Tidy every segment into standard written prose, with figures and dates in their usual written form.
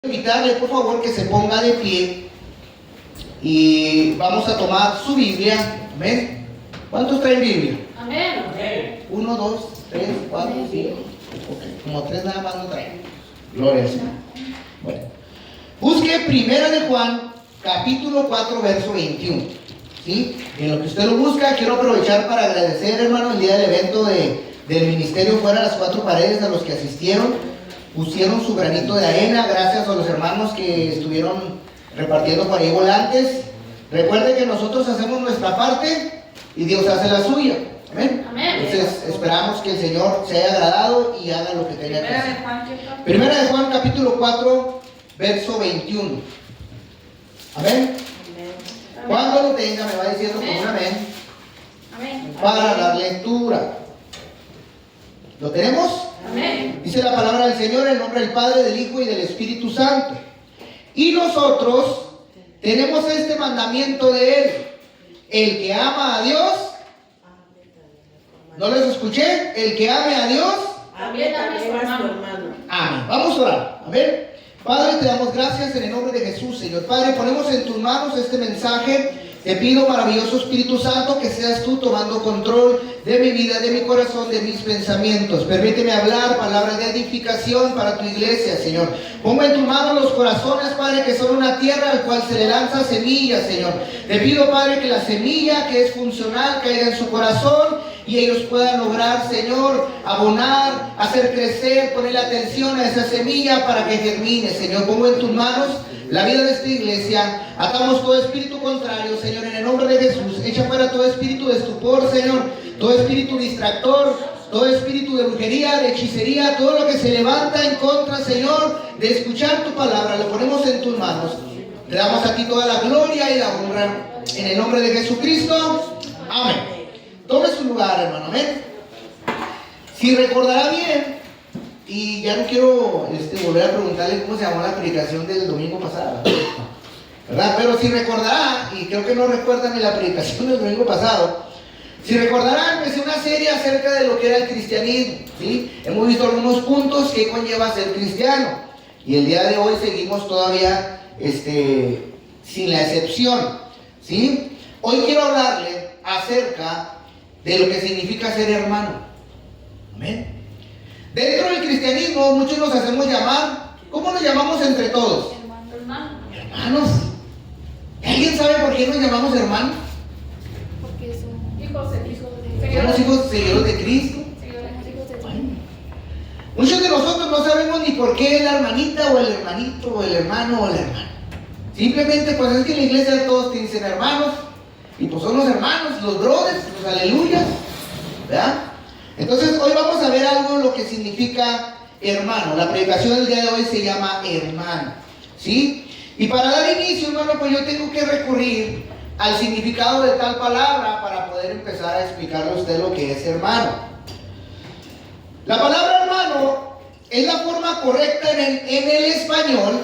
Invitarle por favor que se ponga de pie y vamos a tomar su Biblia. Amén. ¿Cuántos traen Biblia? Amén. 1, 2, 3, 4, 5. Como 3 nada más no traen. Gloria al Señor. Bueno, busque Primera de Juan, capítulo 4, verso 21. ¿Sí? En lo que usted lo busca, quiero aprovechar para agradecer, hermano, el día del evento del ministerio fuera de las cuatro paredes a los que asistieron. Pusieron su granito de arena, gracias a los hermanos que estuvieron repartiendo por ahí volantes. Recuerde que nosotros hacemos nuestra parte y Dios hace la suya. Amén. Amén. Entonces esperamos que el Señor se haya agradado y haga lo que tenga que hacer. Primera de Juan capítulo 4, verso 21. Amén. Cuando lo tenga me va diciendo con un amén. Amén. Para dar lectura. ¿Lo tenemos? Amén. Dice la palabra del Señor en nombre del Padre, del Hijo y del Espíritu Santo. Y nosotros tenemos este mandamiento de Él: el que ama a Dios, ¿no les escuché? El que ame a Dios, También a su hermano. amén. Vamos a orar. Amén. Padre, te damos gracias en el nombre de Jesús, Señor. Padre, ponemos en tus manos este mensaje. Te pido, maravilloso Espíritu Santo, que seas tú tomando control de mi vida, de mi corazón, de mis pensamientos. Permíteme hablar palabras de edificación para tu iglesia, Señor. Pongo en tus manos los corazones, Padre, que son una tierra al cual se le lanza semilla, Señor. Te pido, Padre, que la semilla que es funcional caiga en su corazón y ellos puedan lograr, Señor, abonar, hacer crecer, ponerle atención a esa semilla para que germine, Señor. Pongo en tus manos la vida de esta iglesia. Atamos todo espíritu contrario, Señor, en el nombre de Jesús. Echa fuera todo espíritu de estupor, Señor, todo espíritu distractor, todo espíritu de brujería, de hechicería, todo lo que se levanta en contra, Señor, de escuchar tu palabra. Lo ponemos en tus manos. Te damos a ti toda la gloria y la honra en el nombre de Jesucristo. Amén. Tome su lugar, hermano. Amén. Si recordará bien, y ya no quiero volver a preguntarle cómo se llamó la predicación del domingo pasado, ¿verdad? Pero si recordará, y creo que no recuerdan ni la predicación del domingo pasado, si recordarán, empecé una serie acerca de lo que era el cristianismo, ¿sí? Hemos visto algunos puntos que conlleva ser cristiano, y el día de hoy seguimos todavía sin la excepción, ¿sí? Hoy quiero hablarle acerca de lo que significa ser hermano. Amén. Dentro del cristianismo muchos nos hacemos llamar, ¿cómo nos llamamos entre todos? Hermanos. ¿Alguien sabe por qué nos llamamos hermanos? Porque son hijos de Somos hijos seguidores de Cristo. Muchos de nosotros no sabemos ni por qué la hermanita o el hermanito o el hermano o la hermana. Simplemente pues es que en la iglesia todos te dicen hermanos, y pues son los hermanos, los brothers, los aleluyas, ¿verdad? Entonces hoy vamos a ver algo lo que significa hermano. La predicación del día de hoy se llama hermano, ¿sí? Y para dar inicio, hermano, pues yo tengo que recurrir al significado de tal palabra para poder empezar a explicarle a usted lo que es hermano. La palabra hermano es la forma correcta en el español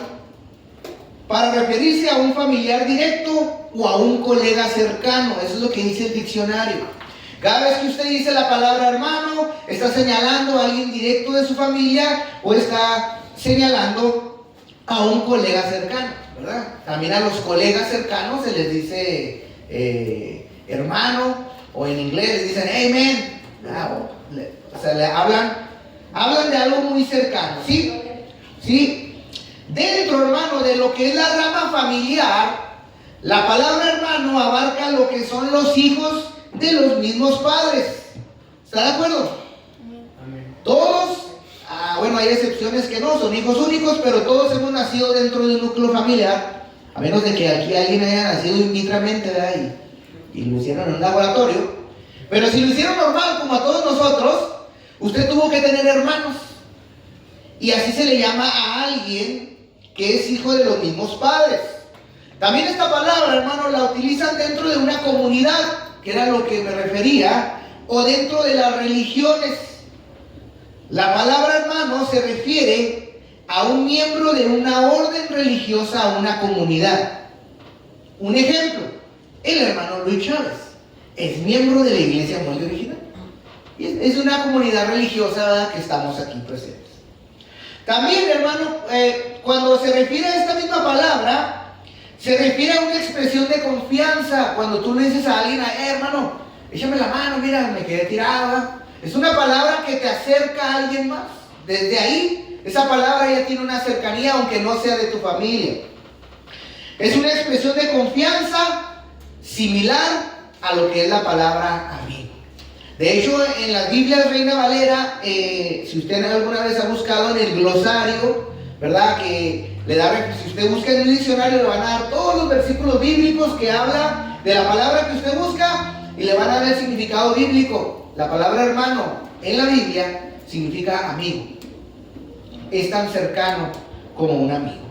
para referirse a un familiar directo o a un colega cercano. Eso es lo que dice el diccionario. Cada vez que usted dice la palabra hermano, está señalando a alguien directo de su familia o está señalando a un colega cercano, ¿verdad? También a los colegas cercanos se les dice hermano, o en inglés les dicen amen. O sea, le hablan de algo muy cercano, ¿sí? ¿Sí? Dentro, hermano, de lo que es la rama familiar, la palabra hermano abarca lo que son los hijos de los mismos padres. ¿Está de acuerdo? Amén. Todos, bueno, hay excepciones que no, son hijos únicos, pero todos hemos nacido dentro de un núcleo familiar, a menos de que aquí alguien haya nacido in vitramente, ¿verdad? Y lo hicieron en un laboratorio. Pero si lo hicieron normal, como a todos nosotros, usted tuvo que tener hermanos. Y así se le llama a alguien que es hijo de los mismos padres. También esta palabra, hermano, la utilizan dentro de una comunidad, que era lo que me refería, o dentro de las religiones. La palabra hermano se refiere a un miembro de una orden religiosa, a una comunidad. Un ejemplo, el hermano Luis Chávez es miembro de la iglesia Molde Original. Es una comunidad religiosa, ¿verdad?, que estamos aquí presentes. También, hermano, cuando se refiere a esta misma palabra, se refiere a una expresión de confianza. Cuando tú le dices a alguien, hermano, échame la mano, mira, me quedé tirada. Es una palabra que te acerca a alguien más. Desde ahí, esa palabra ya tiene una cercanía, aunque no sea de tu familia. Es una expresión de confianza similar a lo que es la palabra amigo. De hecho, en las Biblias Reina Valera, si usted alguna vez ha buscado en el glosario, ¿verdad? Que le da, si usted busca en un diccionario, le van a dar todos los versículos bíblicos que habla de la palabra que usted busca y le van a dar el significado bíblico. La palabra hermano en la Biblia significa amigo. Es tan cercano como un amigo.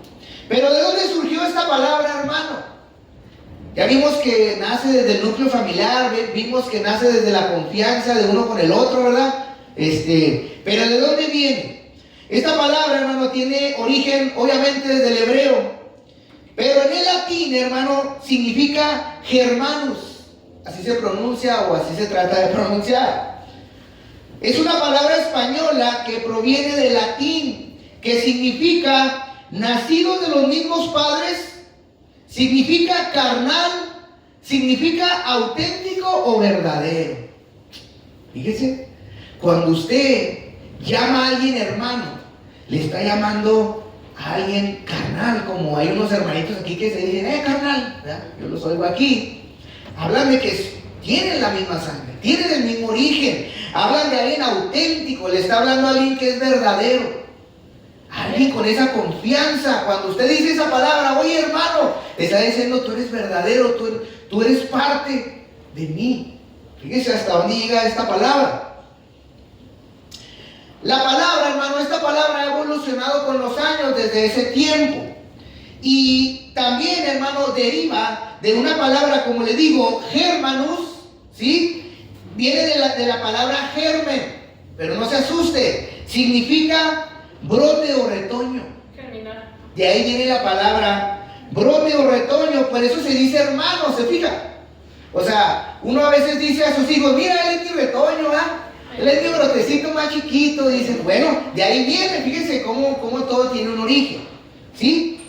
Pero ¿de dónde surgió esta palabra hermano? Ya vimos que nace desde el núcleo familiar, vimos que nace desde la confianza de uno con el otro, ¿verdad? Pero ¿de dónde viene? Esta palabra, hermano, tiene origen obviamente desde el hebreo, pero en el latín, hermano, significa germanus. Así se pronuncia o así se trata de pronunciar. Es una palabra española que proviene del latín, que significa nacidos de los mismos padres. Significa carnal, significa auténtico o verdadero. Fíjese, cuando usted llama a alguien hermano, le está llamando a alguien carnal, como hay unos hermanitos aquí que se dicen, carnal, ¿verdad? Yo los oigo aquí. Hablan de que tienen la misma sangre, tienen el mismo origen. Hablan de alguien auténtico, le está hablando a alguien que es verdadero. Alguien con esa confianza. Cuando usted dice esa palabra, oye hermano, le está diciendo, tú eres verdadero, tú eres parte de mí. Fíjese hasta dónde llega esta palabra. La palabra, hermano, esta palabra ha evolucionado con los años desde ese tiempo. Y también, hermano, deriva de una palabra, como le digo, germanus, ¿sí? Viene de la palabra germen, pero no se asuste, significa brote o retoño. Germinar. De ahí viene la palabra brote o retoño, por eso se dice hermano, ¿se fija? O sea, uno a veces dice a sus hijos, mira, él es mi retoño, él es mi brotecito más chiquito, dicen, bueno, de ahí viene, fíjense cómo todo tiene un origen, ¿sí?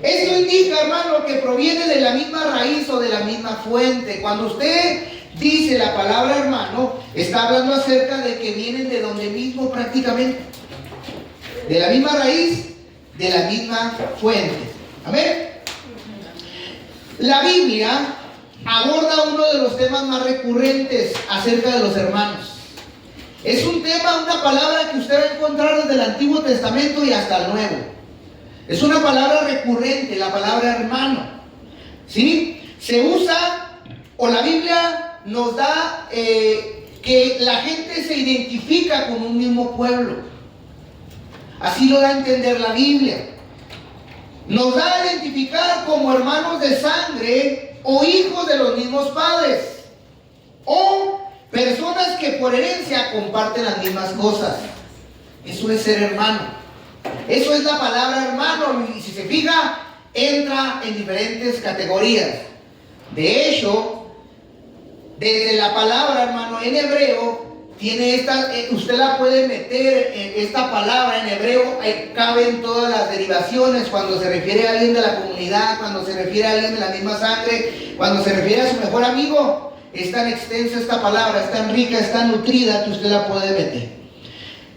Esto indica, hermano, que proviene de la misma raíz o de la misma fuente. Cuando usted dice la palabra hermano, está hablando acerca de que vienen de donde mismo prácticamente. De la misma raíz, de la misma fuente. Amén. La Biblia aborda uno de los temas más recurrentes acerca de los hermanos. Es un tema, una palabra que usted va a encontrar desde el Antiguo Testamento y hasta el Nuevo. Es una palabra recurrente, la palabra hermano. ¿Sí? Se usa, o la Biblia nos da que la gente se identifica con un mismo pueblo. Así lo da a entender la Biblia. Nos da a identificar como hermanos de sangre o hijos de los mismos padres. O personas que por herencia comparten las mismas cosas. Eso es ser hermano. Eso es la palabra hermano. Y si se fija, entra en diferentes categorías. De hecho, desde la palabra hermano en hebreo, tiene usted la puede meter en esta palabra en hebreo, caben todas las derivaciones, cuando se refiere a alguien de la comunidad, cuando se refiere a alguien de la misma sangre, cuando se refiere a su mejor amigo. Es tan extensa esta palabra, es tan rica, es tan nutrida que usted la puede meter.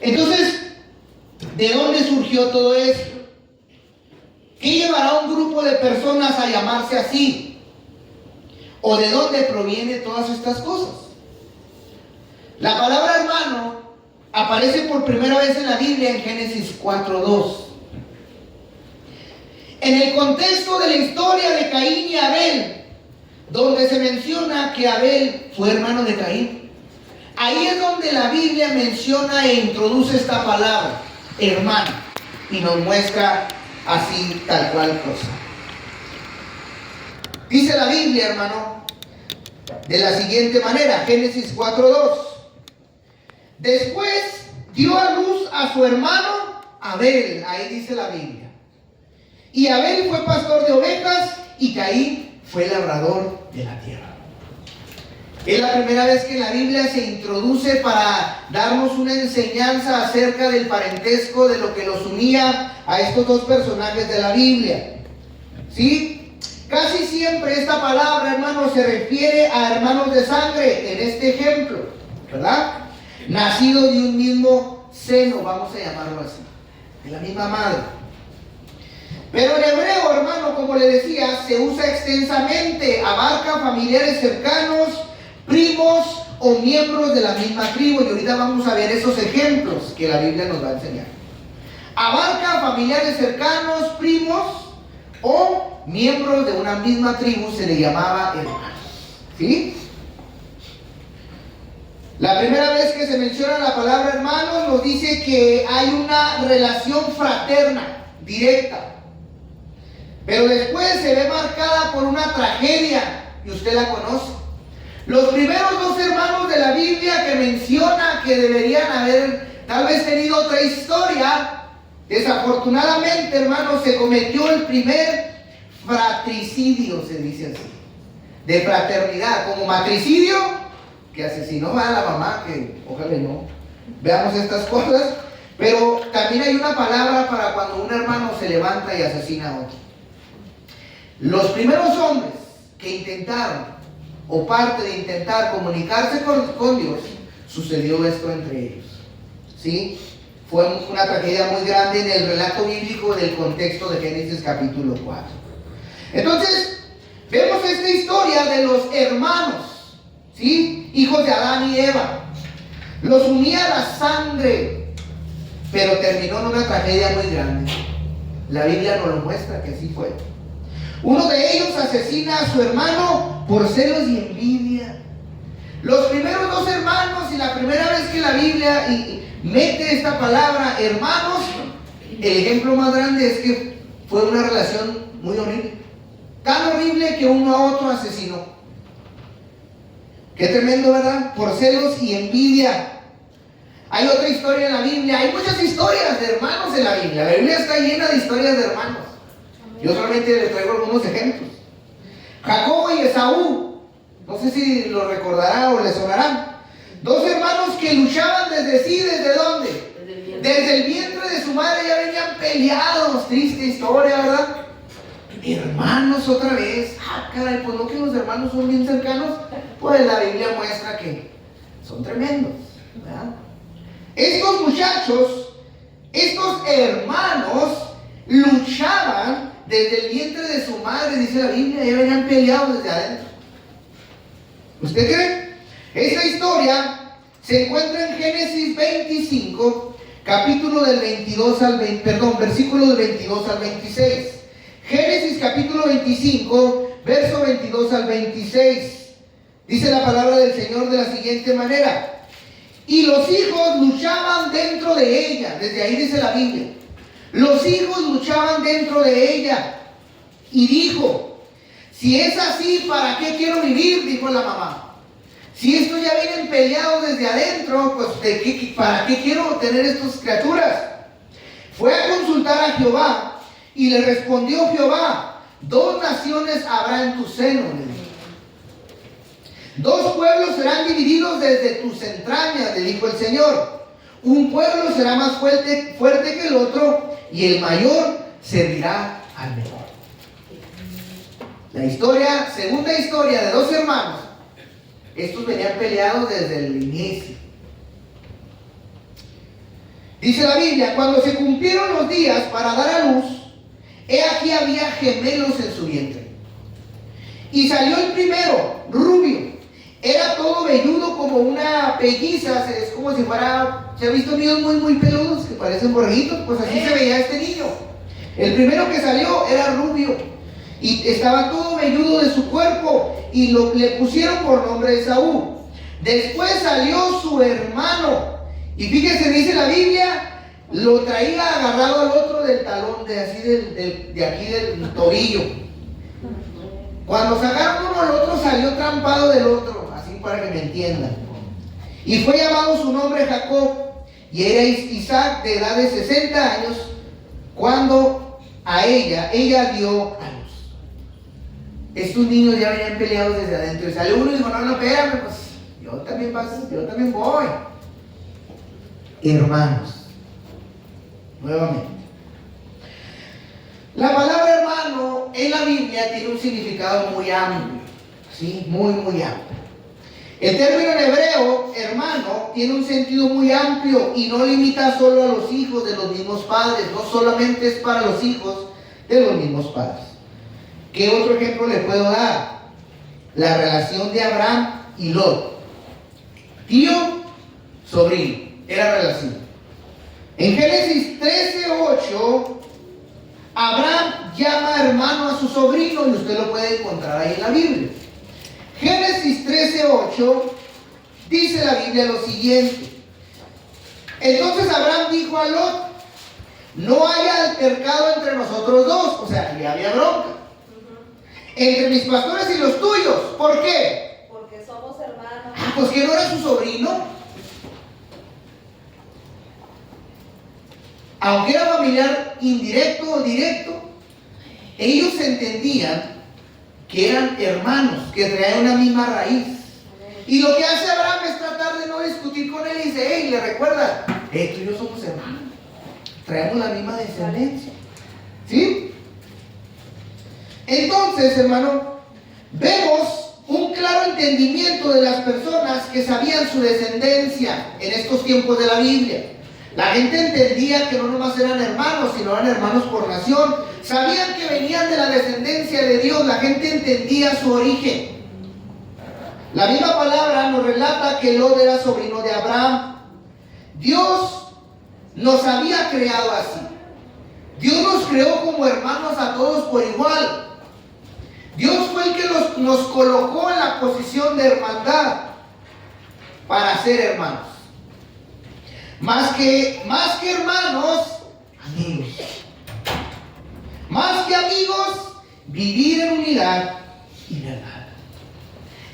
Entonces, ¿de dónde surgió todo esto? ¿Qué llevará a un grupo de personas a llamarse así? ¿O de dónde provienen todas estas cosas? La palabra hermano aparece por primera vez en la Biblia en Génesis 4:2. En el contexto de la historia de Caín y Abel, donde se menciona que Abel fue hermano de Caín, ahí es donde la Biblia menciona e introduce esta palabra, hermano, y nos muestra así tal cual cosa. Dice la Biblia, hermano, de la siguiente manera, Génesis 4:2. Después dio a luz a su hermano Abel, ahí dice la Biblia. Y Abel fue pastor de ovejas y Caín fue labrador de la tierra. Es la primera vez que la Biblia se introduce para darnos una enseñanza acerca del parentesco, de lo que los unía a estos dos personajes de la Biblia. ¿Sí? Casi siempre esta palabra, hermanos, se refiere a hermanos de sangre, en este ejemplo, ¿verdad? Nacidos de un mismo seno, vamos a llamarlo así, de la misma madre. Pero en hebreo, hermano, como le decía, se usa extensamente, abarca familiares cercanos, primos o miembros de la misma tribu, y ahorita vamos a ver esos ejemplos que la Biblia nos va a enseñar. Abarca familiares cercanos, primos o miembros de una misma tribu, se le llamaba hermanos. ¿Sí? La primera vez que se menciona la palabra hermanos nos dice que hay una relación fraterna, directa. Pero después se ve marcada por una tragedia, y usted la conoce. Los primeros dos hermanos de la Biblia que menciona que deberían haber tal vez tenido otra historia, desafortunadamente, hermanos, se cometió el primer fratricidio, se dice así, de fraternidad, como matricidio, que asesinó a la mamá, que ojalá no veamos estas cosas, pero también hay una palabra para cuando un hermano se levanta y asesina a otro. Los primeros hombres que intentaron, o parte de intentar comunicarse con Dios, sucedió esto entre ellos. ¿Sí? Fue una tragedia muy grande en el relato bíblico del contexto de Génesis capítulo 4. Entonces, vemos esta historia de los hermanos, ¿sí? Hijos de Adán y Eva. Los unía la sangre, pero terminó en una tragedia muy grande. La Biblia nos lo muestra que así fue. Uno de ellos asesina a su hermano por celos y envidia. Los primeros dos hermanos, y la primera vez que la Biblia mete esta palabra hermanos, el ejemplo más grande es que fue una relación muy horrible. Tan horrible que uno a otro asesinó. Qué tremendo, ¿verdad? Por celos y envidia. Hay otra historia en la Biblia. Hay muchas historias de hermanos en la Biblia. La Biblia está llena de historias de hermanos. Yo solamente les traigo algunos ejemplos. Jacob y Esaú, no sé si lo recordará o le sonarán. Dos hermanos que luchaban ¿desde dónde? Desde el vientre de su madre ya venían peleados. Triste historia, ¿verdad? Hermanos otra vez. Ah, caray, pues no que los hermanos son bien cercanos. Pues la Biblia muestra que son tremendos, ¿verdad? Estos muchachos, estos hermanos, luchaban desde el vientre de su madre, dice la Biblia, ya venían peleados desde adentro. ¿Usted cree? Esta historia se encuentra en Génesis 25, capítulo del 22 al 20, perdón, versículo del 22 al 26. Génesis capítulo 25, verso 22 al 26. Dice la palabra del Señor de la siguiente manera: y los hijos luchaban dentro de ella. Desde ahí dice la Biblia. Los hijos luchaban dentro de ella. Y dijo: si es así, ¿para qué quiero vivir? Dijo la mamá. Si estos ya vienen peleados desde adentro, pues ¿para qué quiero tener estas criaturas? Fue a consultar a Jehová, y le respondió Jehová: dos naciones habrá en tu seno, le dijo. Dos pueblos serán divididos desde tus entrañas, le dijo el Señor. Un pueblo será más fuerte que el otro, y el mayor servirá al menor. La historia, segunda historia de dos hermanos. Estos venían peleados desde el inicio. Dice la Biblia: cuando se cumplieron los días para dar a luz, he aquí había gemelos en su vientre. Y salió el primero, rubio. Era todo velludo como una pelliza, es como si fuera, ¿se ha visto niños muy peludos que parecen borreguitos? Pues así se veía este niño. El primero que salió era rubio y estaba todo velludo de su cuerpo, y le pusieron por nombre Esaú. Después salió su hermano, y fíjese, dice la Biblia, lo traía agarrado al otro del talón, de aquí del tobillo. Cuando sacaron uno al otro, salió trampado del otro, así para que me entiendan. Y fue llamado su nombre Jacob, y era Isaac de edad de 60 años, cuando a ella dio a luz. estos niños ya venían peleados desde adentro. Y sale uno y dijo, no, espérame, pues yo también voy. Hermanos, nuevamente. La palabra hermano en la Biblia tiene un significado muy amplio, ¿sí? Muy amplio. El término en hebreo, hermano, tiene un sentido muy amplio y no limita solo a los hijos de los mismos padres, no solamente es para los hijos de los mismos padres. ¿Qué otro ejemplo le puedo dar? La relación de Abraham y Lot. Tío, sobrino, era relación. En Génesis 13:8, Abraham llama hermano a su sobrino y usted lo puede encontrar ahí en la Biblia. Génesis 13:8 dice la Biblia lo siguiente. Entonces Abraham dijo a Lot, no haya altercado entre nosotros dos, o sea, ya había bronca, entre mis pastores y los tuyos. ¿Por qué? Porque somos hermanos. Pues que no era su sobrino. Aunque era familiar indirecto o directo, ellos entendían que eran hermanos, que traían una misma raíz. Y lo que hace Abraham es tratar de no discutir con él y dice, hey, le recuerda, tú y yo somos hermanos, traemos la misma descendencia. ¿Sí? Entonces, hermano, vemos un claro entendimiento de las personas que sabían su descendencia en estos tiempos de la Biblia. La gente entendía que no nomás eran hermanos, sino eran hermanos por nación. Sabían que venían de la descendencia de Dios. La gente entendía su origen. La misma palabra nos relata que Lot era sobrino de Abraham. Dios nos había creado así. Dios nos creó como hermanos a todos por igual. Dios fue el que nos colocó en la posición de hermandad para ser hermanos. Más que hermanos, amigos. Más que amigos, vivir en unidad y verdad.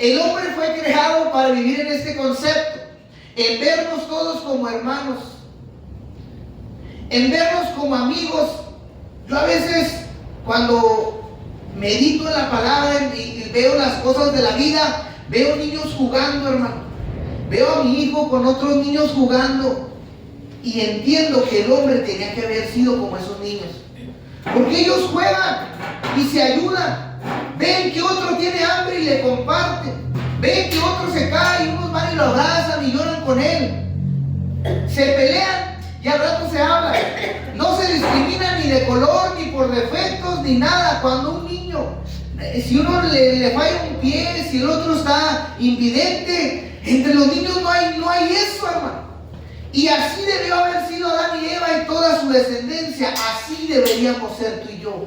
El hombre fue creado para vivir en este concepto, en vernos todos como hermanos, en vernos como amigos. Yo a veces, cuando medito en la palabra y veo las cosas de la vida, veo niños jugando, hermano. Veo a mi hijo con otros niños jugando. Y entiendo que el hombre tenía que haber sido como esos niños. Porque ellos juegan y se ayudan. Ven que otro tiene hambre y le comparten. Ven que otro se cae y unos van y lo abrazan y lloran con él. Se pelean y al rato se hablan. No se discriminan ni de color, ni por defectos, ni nada. Cuando un niño, si uno le falla un pie, si el otro está invidente, entre los niños no hay eso, hermano. Y así debió haber sido Adán y Eva y toda su descendencia. Así deberíamos ser tú y yo.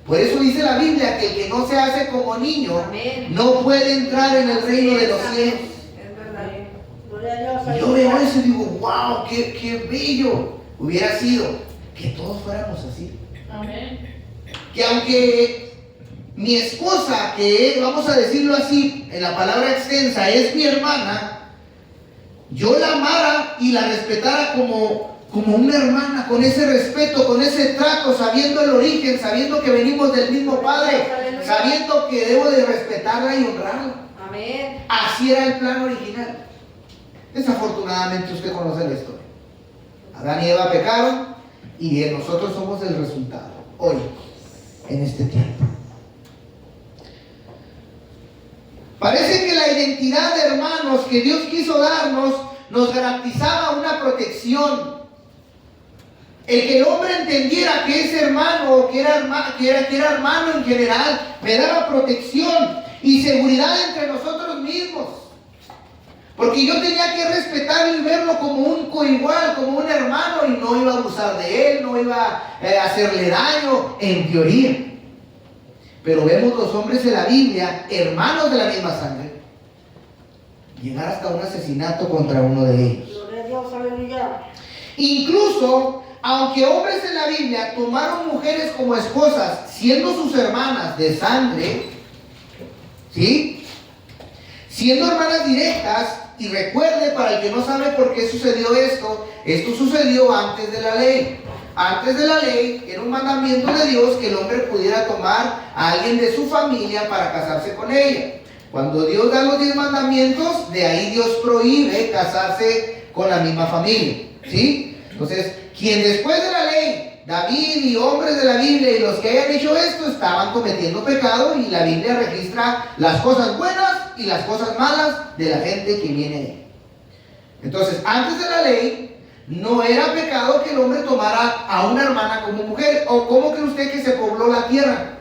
Por eso dice la Biblia que el que no se hace como niño, amén, no puede entrar en el reino de los cielos. Es verdad. Y yo veo eso y digo, wow, qué bello hubiera sido que todos fuéramos así. Amén. Que aunque mi esposa, que vamos a decirlo así, en la palabra extensa, es mi hermana, yo la amara y la respetara como una hermana, con ese respeto, con ese trato, sabiendo el origen, sabiendo que venimos del mismo Padre, sabiendo que debo de respetarla y honrarla. Amén. Así era el plan original. Desafortunadamente usted conoce la historia. Adán y Eva pecaron y nosotros somos el resultado hoy, en este tiempo. Parece que la identidad de hermanos que Dios quiso darnos nos garantizaba una protección. El que el hombre entendiera que es hermano o que era hermano en general, me daba protección y seguridad entre nosotros mismos. Porque yo tenía que respetarlo y verlo como un coigual, como un hermano, y no iba a abusar de él, no iba a hacerle daño, en teoría. Pero vemos los hombres de la Biblia, hermanos de la misma sangre, llegar hasta un asesinato contra uno de ellos. Gloria a Dios, aleluya. Incluso, aunque hombres en la Biblia tomaron mujeres como esposas, siendo sus hermanas de sangre, ¿sí?, siendo hermanas directas, y recuerde, para el que no sabe por qué sucedió esto sucedió antes de la ley. antes de la ley, era un mandamiento de Dios que el hombre pudiera tomar a alguien de su familia para casarse con ella. Cuando Dios da los 10 mandamientos, de ahí Dios prohíbe casarse con la misma familia, ¿sí? Entonces, quien después de la ley, David y hombres de la Biblia y los que hayan hecho esto, estaban cometiendo pecado, y la Biblia registra las cosas buenas y las cosas malas de la gente que viene de él. Entonces, antes de la ley, no era pecado que el hombre tomara a una hermana como mujer. ¿O cómo cree usted que se pobló la tierra?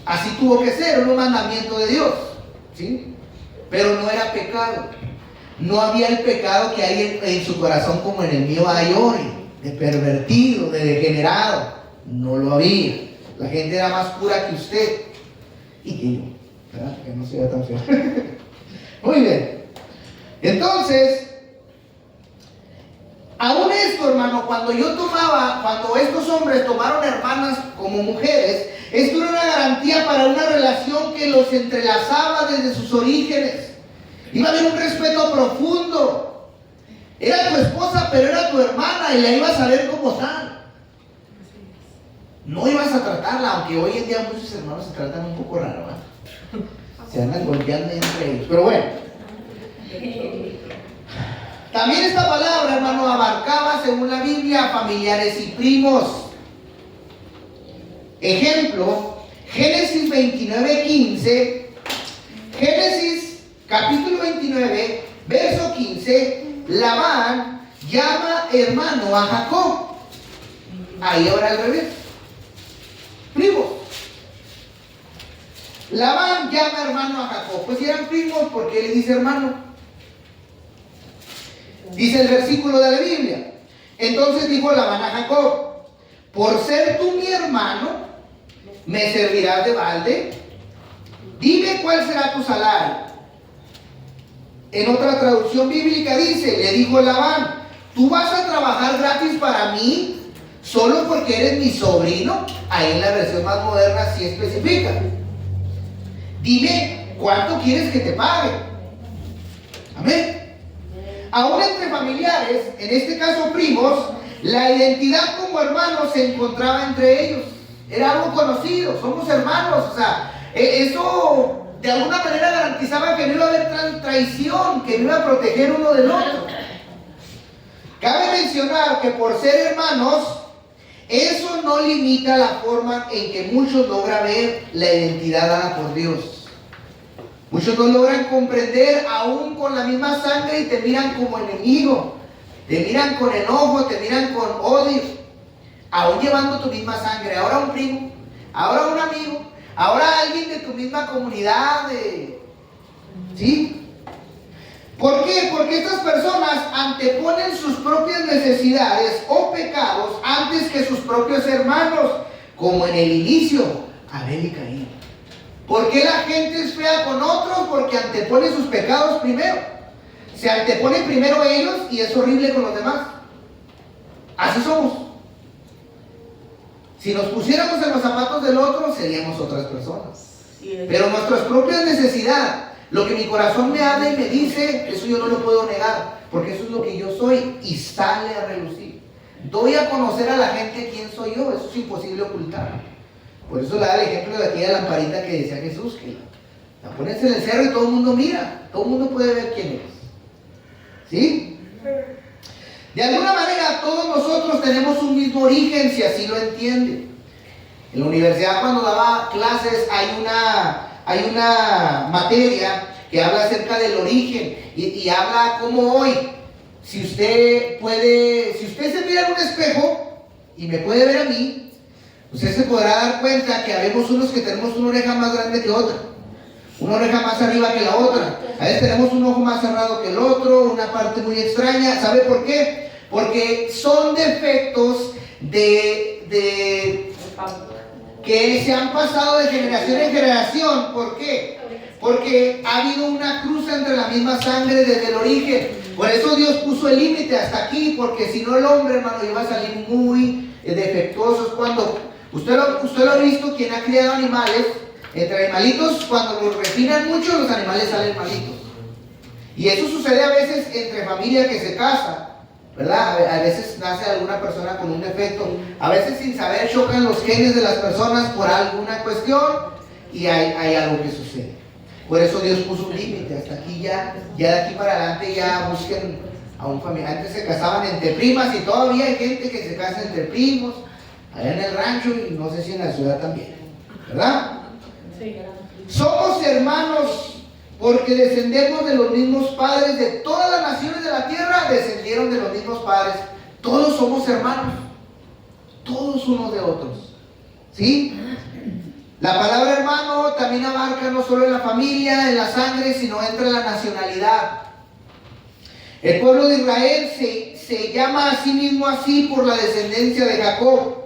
Así tuvo que ser, era un mandamiento de Dios, ¿sí? Pero no era pecado. No había el pecado que hay en su corazón como en el mío hay hoy, de pervertido, de degenerado. No lo había. La gente era más pura que usted y que yo, ¿verdad? Que no sea tan feo. Muy bien. Entonces, aún esto, hermano, cuando estos hombres tomaron hermanas como mujeres, esto era una garantía para una relación que los entrelazaba desde sus orígenes. Iba a haber un respeto profundo. Era tu esposa, pero era tu hermana y la ibas a ver como tal. No ibas a tratarla, aunque hoy en día muchos hermanos se tratan un poco raro, ¿verdad? Se andan golpeando entre ellos. Pero bueno. También esta palabra, hermano, abarcaba, según la Biblia, familiares y primos. Ejemplo, Génesis 29:15. Génesis capítulo 29, verso 15. Labán llama hermano a Jacob. Ahí ahora al revés. Primos. Labán llama hermano a Jacob. Pues si eran primos, ¿por qué le dice hermano? Dice el versículo de la Biblia. Entonces dijo Labán a Jacob: por ser tú mi hermano, ¿me servirás de balde? Dime cuál será tu salario. En otra traducción bíblica dice, le dijo Labán: ¿tú vas a trabajar gratis para mí solo porque eres mi sobrino? Ahí en la versión más moderna sí especifica. Dime cuánto quieres que te pague. Amén. Aún entre familiares, en este caso primos, la identidad como hermanos se encontraba entre ellos. Era algo conocido, somos hermanos. O sea, eso de alguna manera garantizaba que no iba a haber traición, que no iba a proteger uno del otro. Cabe mencionar que por ser hermanos, eso no limita la forma en que muchos logran ver la identidad dada por Dios. Muchos no logran comprender aún con la misma sangre y te miran como enemigo, te miran con enojo, te miran con odio, aún llevando tu misma sangre. Ahora un primo, ahora un amigo, ahora alguien de tu misma comunidad, ¿sí? ¿Por qué? Porque estas personas anteponen sus propias necesidades o pecados antes que sus propios hermanos, como en el inicio, Abel y Caín. ¿Por qué la gente es fea con otros? Porque antepone sus pecados primero. Se antepone primero ellos y es horrible con los demás. Así somos. Si nos pusiéramos en los zapatos del otro, seríamos otras personas. Pero nuestras propias necesidades, lo que mi corazón me habla y me dice, eso yo no lo puedo negar, porque eso es lo que yo soy y sale a relucir. Doy a conocer a la gente quién soy yo, eso es imposible ocultar. Por eso le da el ejemplo de aquella lamparita que decía Jesús, que la pones en el cerro y todo el mundo mira, todo el mundo puede ver quién es. ¿Sí? De alguna manera todos nosotros tenemos un mismo origen, si así lo entienden. En la universidad, cuando daba clases, hay una materia que habla acerca del origen y habla como hoy, si usted se mira en un espejo y me puede ver a mí, usted se podrá dar cuenta que habemos unos que tenemos una oreja más grande que otra, una oreja más arriba que la otra, a veces tenemos un ojo más cerrado que el otro, una parte muy extraña. ¿Sabe por qué? Porque son defectos que se han pasado de generación en generación. ¿Por qué? Porque ha habido una cruz entre la misma sangre desde el origen. Por eso Dios puso el límite hasta aquí, porque si no el hombre, hermano, iba a salir muy defectuoso. Cuando usted lo ha visto, quien ha criado animales, entre animalitos, cuando los refinan mucho, los animales salen malitos. Y eso sucede a veces entre familias que se casan, ¿verdad? A veces nace alguna persona con un defecto, a veces sin saber chocan los genes de las personas por alguna cuestión y hay algo que sucede. Por eso Dios puso un límite, hasta aquí ya de aquí para adelante ya busquen a un familiar. Antes se casaban entre primas y todavía hay gente que se casa entre primos, allá en el rancho y no sé si en la ciudad también, ¿verdad? Sí. Somos hermanos porque descendemos de los mismos padres, de todas las naciones de la tierra descendieron de los mismos padres. Todos somos hermanos, todos unos de otros, ¿sí? La palabra hermano también abarca no solo en la familia, en la sangre, sino entra en la nacionalidad. El pueblo de Israel se llama a sí mismo así por la descendencia de Jacob,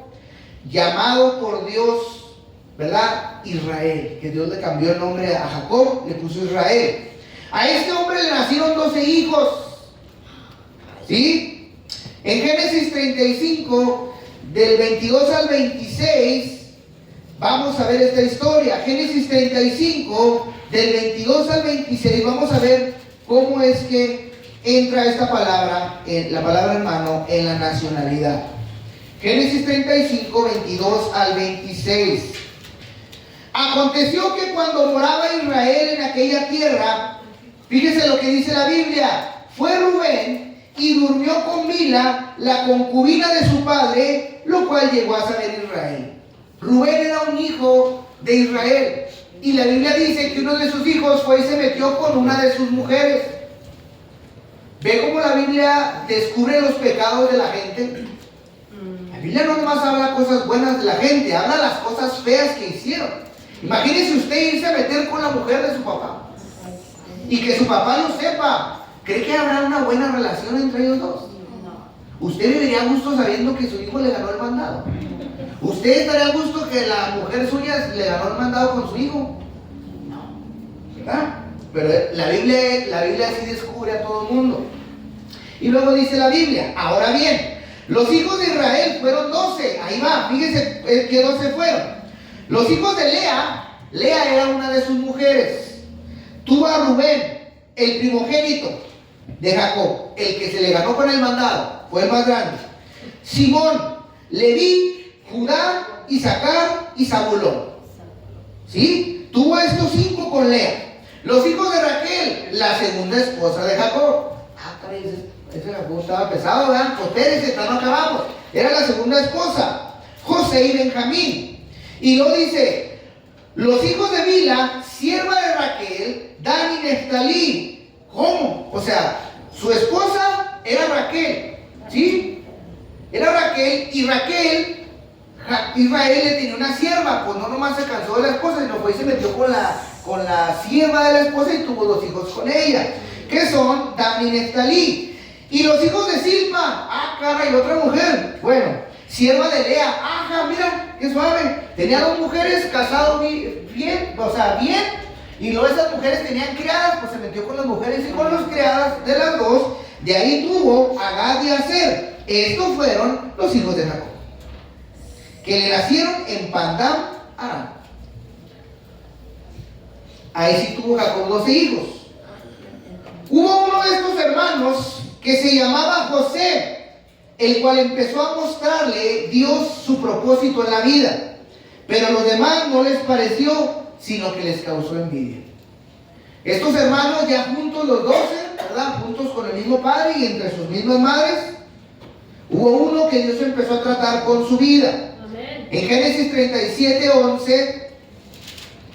llamado por Dios, ¿verdad? Israel, que Dios le cambió el nombre a Jacob, le puso Israel. A este hombre le nacieron 12 hijos, ¿sí? En Génesis 35, del 22 al 26, vamos a ver esta historia. Génesis 35, del 22 al 26, vamos a ver cómo es que entra esta palabra, la palabra hermano, en la nacionalidad. Génesis 35, 22 al 26. Aconteció que cuando moraba Israel en aquella tierra, fíjese lo que dice la Biblia, fue Rubén y durmió con Bila, la concubina de su padre, lo cual llegó a saber Israel. Rubén era un hijo de Israel y la Biblia dice que uno de sus hijos fue y se metió con una de sus mujeres. ¿Ve cómo la Biblia descubre los pecados de la gente? La Biblia no nomás habla cosas buenas de la gente, habla las cosas feas que hicieron. Imagínese usted irse a meter con la mujer de su papá y que su papá lo sepa. ¿Cree que habrá una buena relación entre ellos dos? ¿Usted viviría a gusto sabiendo que su hijo le ganó el mandado? ¿Usted estaría a gusto que la mujer suya le ganó el mandado con su hijo? No, ¿verdad? Pero la Biblia sí descubre a todo el mundo. Y luego dice la Biblia, ahora bien, los hijos de Israel fueron 12. Ahí va, fíjese que 12 fueron. Los hijos de Lea era una de sus mujeres. Tuvo a Rubén, el primogénito de Jacob, el que se le ganó con el mandado, fue el más grande. Simón, Leví, Judá, Isaacar y Zabulón. ¿Sí? Tuvo a estos 5 con Lea. Los hijos de Raquel, la segunda esposa de Jacob. Ese Jacob estaba pesado, ¿verdad? Pues espérense, no acabamos. Era la segunda esposa, José y Benjamín. Y luego dice, los hijos de Bila, sierva de Raquel, Dan y Neftalí. ¿Cómo? O sea, su esposa era Raquel, ¿sí? Era Raquel, y Raquel, Israel le tenía una sierva, pues no nomás se cansó de la esposa, sino fue y se metió con la sierva de la esposa y tuvo 2 hijos con ella, que son Dan y Neftalí. Y los hijos de Silpa, caray, otra mujer, bueno, sierva de Lea, mira, qué suave. Tenía 2 mujeres, casado bien, y luego esas mujeres tenían criadas, pues se metió con las mujeres y con las criadas de las 2. De ahí tuvo a Gad y a Aser. Estos fueron los hijos de Jacob, que le nacieron en Pandam Aram. Ahí sí tuvo Jacob 12 hijos. Hubo uno de estos hermanos que se llamaba José, el cual empezó a mostrarle Dios su propósito en la vida, pero a los demás no les pareció, sino que les causó envidia. Estos hermanos ya juntos los 12, ¿verdad? Juntos con el mismo padre y entre sus mismas madres, hubo uno que Dios empezó a tratar con su vida. Amén. En Génesis 37:11,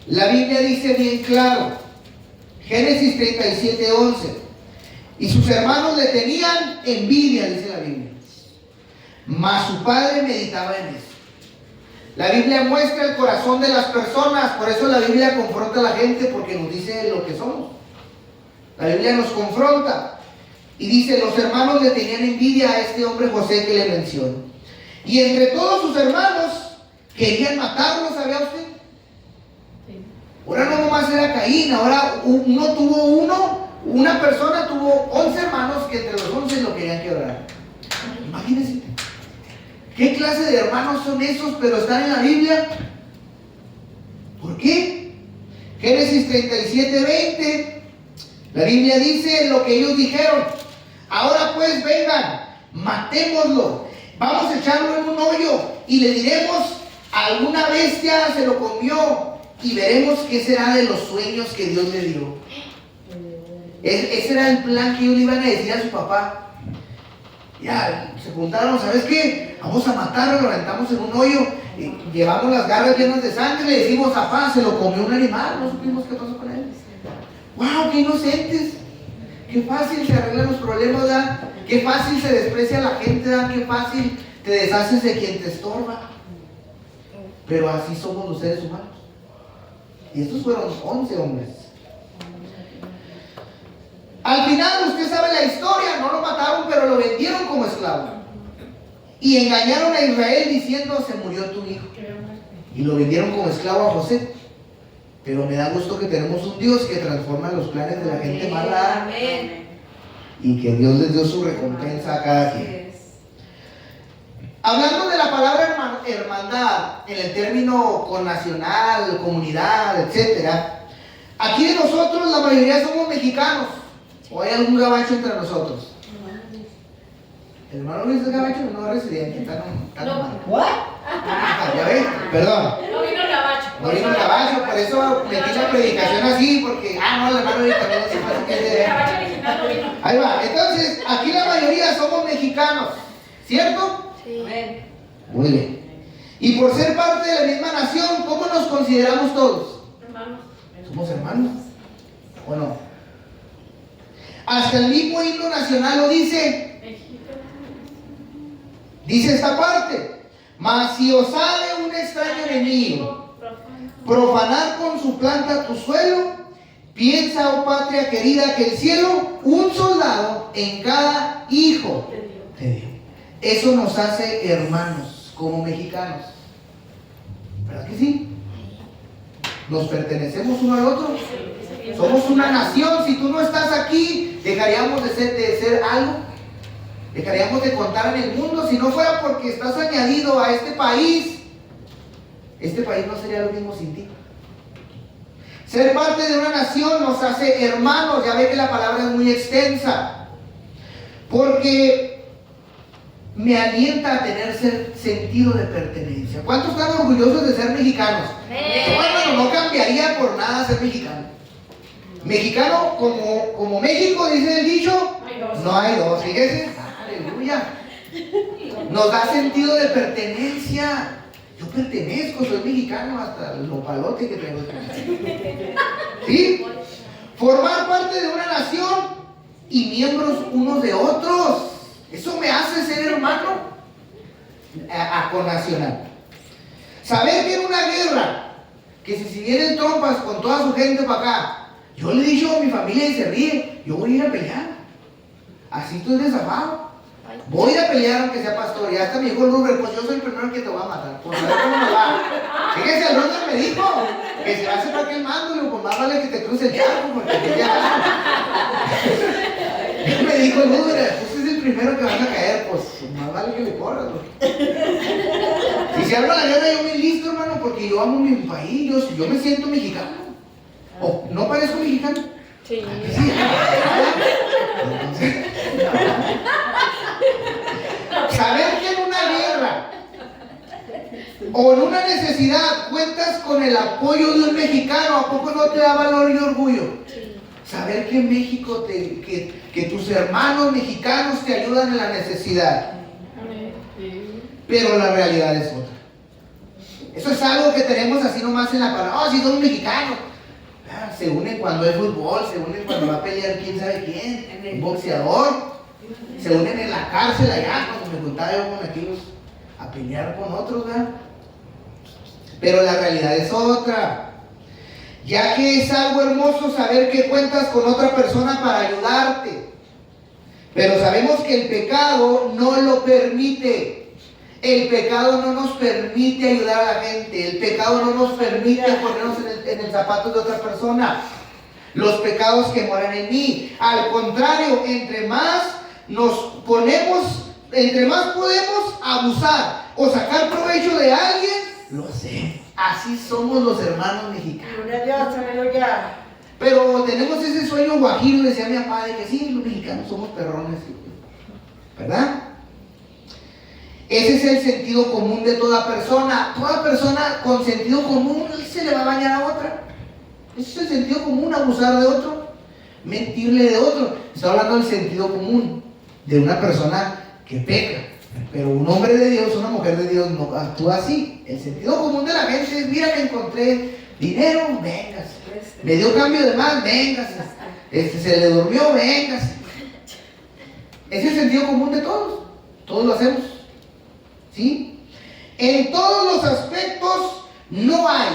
la Biblia dice bien claro, Génesis 37:11, y sus hermanos le tenían envidia, dice la Biblia. Mas su padre meditaba en eso. La Biblia muestra el corazón de las personas, por eso la Biblia confronta a la gente, porque nos dice lo que somos. La Biblia nos confronta y dice, los hermanos le tenían envidia a este hombre José que le menciono. Y entre todos sus hermanos querían matarlo, ¿sabía usted? Sí. Ahora no nomás era Caín, ahora una persona tuvo 11 hermanos que entre los 11 lo querían quebrar. Imagínense. ¿Qué clase de hermanos son esos, pero están en la Biblia? ¿Por qué? Génesis 37:20, la Biblia dice lo que ellos dijeron. Ahora pues vengan, matémoslo, vamos a echarlo en un hoyo y le diremos, alguna bestia se lo comió, y veremos qué será de los sueños que Dios le dio. Ese era el plan que ellos le iban a decir a su papá. Ya, se juntaron, ¿sabes qué? Vamos a matarlo, lo aventamos en un hoyo, y llevamos las garras llenas de sangre, le decimos, papá, se lo comió un animal, no supimos qué pasó con él. ¡Wow! ¡Qué inocentes! ¡Qué fácil se arreglan los problemas, ¿verdad? ¡Qué fácil se desprecia a la gente, ¿verdad? ¡Qué fácil te deshaces de quien te estorba! Pero así somos los seres humanos. Y estos fueron 11 hombres. Al final, usted sabe la historia, no lo mataron, pero lo vendieron como esclavo. Y engañaron a Israel diciendo, se murió tu hijo. Y lo vendieron como esclavo a José. Pero me da gusto que tenemos un Dios que transforma los planes de la gente mala. Amén. Y que Dios les dio su recompensa a cada quien. Hablando de la palabra hermandad, en el término connacional, comunidad, etc. Aquí de nosotros la mayoría somos mexicanos. ¿O hay algún gabacho entre nosotros? ¿El hermano Luis es gabacho? No es residente, está mal. ¿What? ¿Ya ves? Perdón. No vino el gabacho. No vino el gabacho, por eso metí la predicación así, porque, no, el hermano Luis también se pasa que es de... El gabacho original no vino. Ahí va, entonces, aquí la mayoría somos mexicanos, ¿cierto? Sí. Muy bien. Y por ser parte de la misma nación, ¿cómo nos consideramos todos? Hermanos. ¿Somos hermanos? ¿O no? Hasta el mismo himno nacional lo dice. Dice esta parte: mas si os sale un extraño enemigo profanar con su planta tu suelo, piensa, oh patria querida, que el cielo un soldado en cada hijo te dio. Eso nos hace hermanos como mexicanos, ¿verdad que sí? Nos pertenecemos uno al otro. Somos una nación. Si tú no estás aquí, dejaríamos de ser algo. Dejaríamos de contar en el mundo. Si no fuera porque estás añadido a este país no sería lo mismo sin ti. Ser parte de una nación nos hace hermanos. Ya ve que la palabra es muy extensa, porque me alienta a tener sentido de pertenencia. ¿Cuántos están orgullosos de ser mexicanos? Bueno, no cambiaría por nada ser mexicano. Mexicano como México, dice el dicho, no hay dos. Fíjese, aleluya. Nos da sentido de pertenencia. Yo pertenezco, soy mexicano hasta lo palote que tengo. ¿Sí? Formar parte de una nación y miembros unos de otros. Eso me hace ser hermano connacional. Saber que en una guerra, que si vienen trompas con toda su gente para acá, yo le he dicho a mi familia y se ríe, yo voy a ir a pelear. Así estoy desafado. Voy a ir a pelear aunque sea pastor. Y hasta me dijo el Rubén, pues yo soy el primero que te va a matar. Pues a ver cómo me va. Fíjese, el Rubén me dijo que se hace para aquel mando. Le digo, pues más vale que te cruce el charco porque te ya. Me dijo el Rubén, pues es el primero que vas a caer. Pues más vale que le corras. Si se arma la guerra, yo me listo, hermano, porque yo amo mi país. Yo me siento mexicano. ¿O no parezco mexicano? Sí. Sí. Saber que en una guerra o en una necesidad cuentas con el apoyo de un mexicano, ¿a poco no te da valor y orgullo? Saber que en México que tus hermanos mexicanos te ayudan en la necesidad. Pero la realidad es otra. Eso es algo que tenemos así nomás en la palabra. Si son mexicanos. Se unen cuando hay fútbol, se unen cuando va a pelear quién sabe quién, un boxeador. Se unen en la cárcel allá, cuando me juntaba yo con aquellos a pelear con otros, ¿verdad? Pero la realidad es otra. Ya que es algo hermoso saber que cuentas con otra persona para ayudarte. Pero sabemos que el pecado no lo permite. El pecado no nos permite ayudar a la gente. El pecado no nos permite ponernos en el zapato de otra persona. Los pecados que moran en mí. Al contrario, entre más podemos abusar o sacar provecho de alguien, lo hacemos. Así somos los hermanos mexicanos. Pero tenemos ese sueño guajiro, decía mi papá, de que sí, los mexicanos somos perrones, ¿verdad? Ese es el sentido común de toda persona. Toda persona con sentido común se le va a bañar a otra. Ese es el sentido común, abusar de otro, mentirle de otro. Está hablando del sentido común de una persona que peca. Pero un hombre de Dios, una mujer de Dios no actúa así. El sentido común de la gente es: mira, me encontré dinero, véngase. Me dio cambio de más, véngase. Se le durmió, véngase. Es el sentido común de todos. Todos lo hacemos. ¿Sí? En todos los aspectos no hay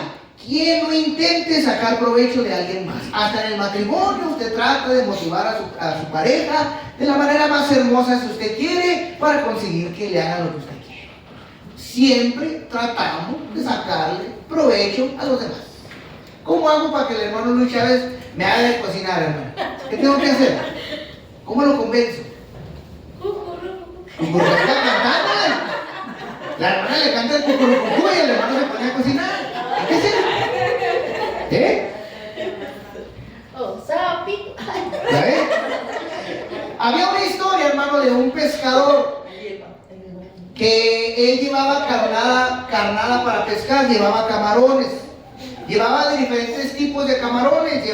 quien no intente sacar provecho de alguien más. Hasta en el matrimonio usted trata de motivar a su pareja de la manera más hermosa si usted quiere, para conseguir que le hagan lo que usted quiere. Siempre tratamos de sacarle provecho a los demás. ¿Cómo hago para que el hermano Luis Chávez me haga de cocinar, hermano? ¿Qué tengo que hacer? ¿Cómo lo convenzo? La hermana le canta el cucurucucú y el hermano se pone a cocinar. ¿Qué es eso? Oh, sapito. ¿Ya ves? Había una historia, hermano, de un pescador que él llevaba carnada para pescar, llevaba camarones, llevaba de diferentes tipos de camarones,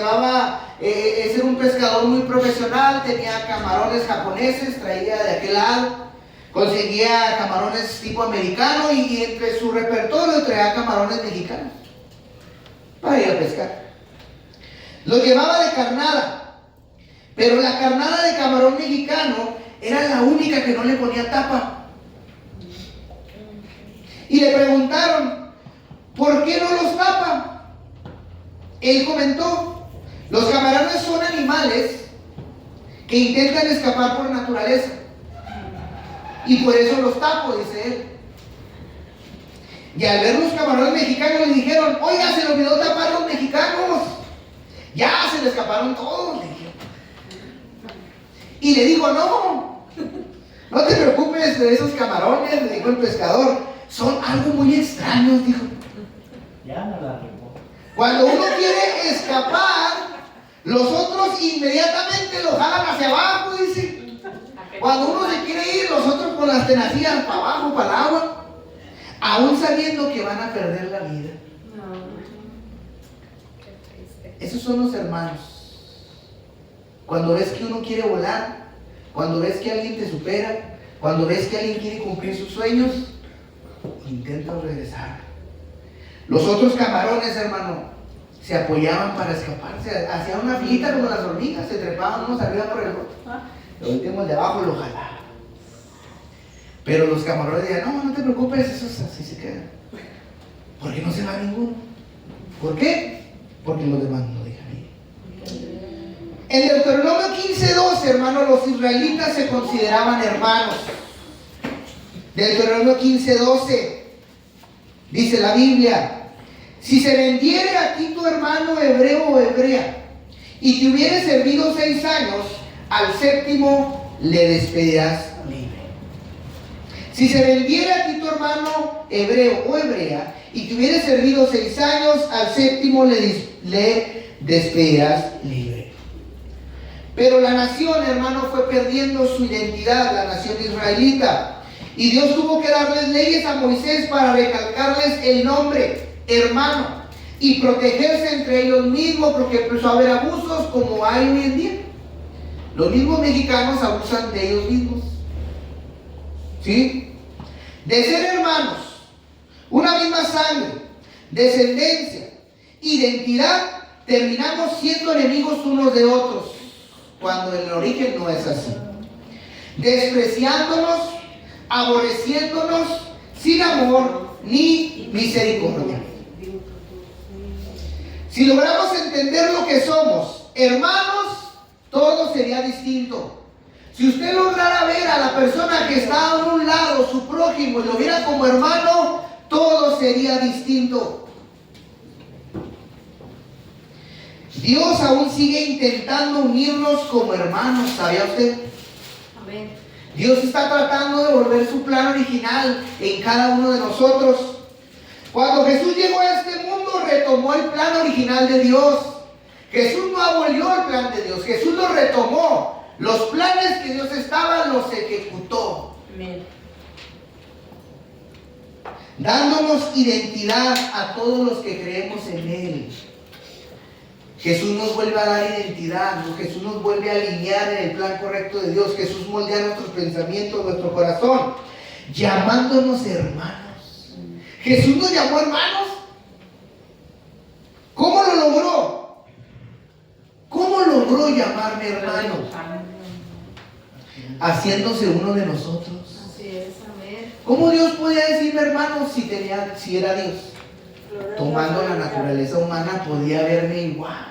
ese era un pescador muy profesional, tenía camarones japoneses, traía de aquel lado, conseguía camarones tipo americano y entre su repertorio traía camarones mexicanos para ir a pescar. Los llevaba de carnada, pero la carnada de camarón mexicano era la única que no le ponía tapa. Y le preguntaron: ¿por qué no los tapa? Él comentó: los camarones son animales que intentan escapar por naturaleza, y por eso los tapo, dice él. Y al ver los camarones mexicanos le dijeron: oiga, se le olvidó tapar los mexicanos, ya se le escaparon todos, le dijeron. Y le dijo: no te preocupes de esos camarones, le dijo el pescador, son algo muy extraños, dijo. Ya no la regó. Cuando uno quiere escapar, los otros inmediatamente lo jalan hacia abajo, dice. Cuando uno se quiere ir, los otros con las tenacillas para abajo, para el agua, aún sabiendo que van a perder la vida. Esos son los hermanos. Cuando ves que uno quiere volar, cuando ves que alguien te supera, cuando ves que alguien quiere cumplir sus sueños, intenta regresar. Los otros camarones, hermano, se apoyaban para escaparse, hacían una filita como las hormigas, se trepaban unos arriba por el otro. Lo último de abajo lo jalaban. Pero los camarones decían: no te preocupes, esos así se quedan. ¿Por qué no se va ninguno? ¿Por qué? Porque los demás no dejan ir. En Deuteronomio 15:12, hermano, los israelitas se consideraban hermanos. Deuteronomio 15:12 dice la Biblia: si se vendiere a ti tu hermano hebreo o hebrea y te hubiere servido 6 años, al séptimo le despedirás libre. Si se vendiera a ti tu hermano hebreo o hebrea y te hubiere servido 6 años, al séptimo le despedirás libre. Pero la nación, hermano, fue perdiendo su identidad, la nación israelita. Y Dios tuvo que darles leyes a Moisés para recalcarles el nombre, hermano, y protegerse entre ellos mismos, porque empezó a haber abusos como hay hoy en día. Los mismos mexicanos abusan de ellos mismos. ¿Sí? De ser hermanos, una misma sangre, descendencia, identidad, terminamos siendo enemigos unos de otros, cuando en el origen no es así. Despreciándonos, aborreciéndonos, sin amor ni misericordia. Si logramos entender lo que somos, hermanos, todo sería distinto. Si usted lograra ver a la persona que está a un lado, su prójimo, y lo viera como hermano, todo sería distinto. Dios aún sigue intentando unirnos como hermanos, ¿sabía usted? Amén. Dios está tratando de volver su plan original en cada uno de nosotros. Cuando Jesús llegó a este mundo, retomó el plan original de Dios. Jesús no abolió el plan de Dios, Jesús lo retomó. Los planes que Dios estaba, los ejecutó. Amén. dándonos identidad a todos los que creemos en Él. Jesús nos vuelve a dar identidad, ¿no? Jesús nos vuelve a alinear en el plan correcto de Dios. Jesús moldea nuestros pensamientos, nuestro corazón, llamándonos hermanos. Jesús nos llamó hermanos. ¿Cómo lo logró? ¿Cómo logró llamarme hermano? Haciéndose uno de nosotros. Así es, amén. ¿Cómo Dios podía decirme hermano si era Dios? Tomando la naturaleza humana podía verme igual.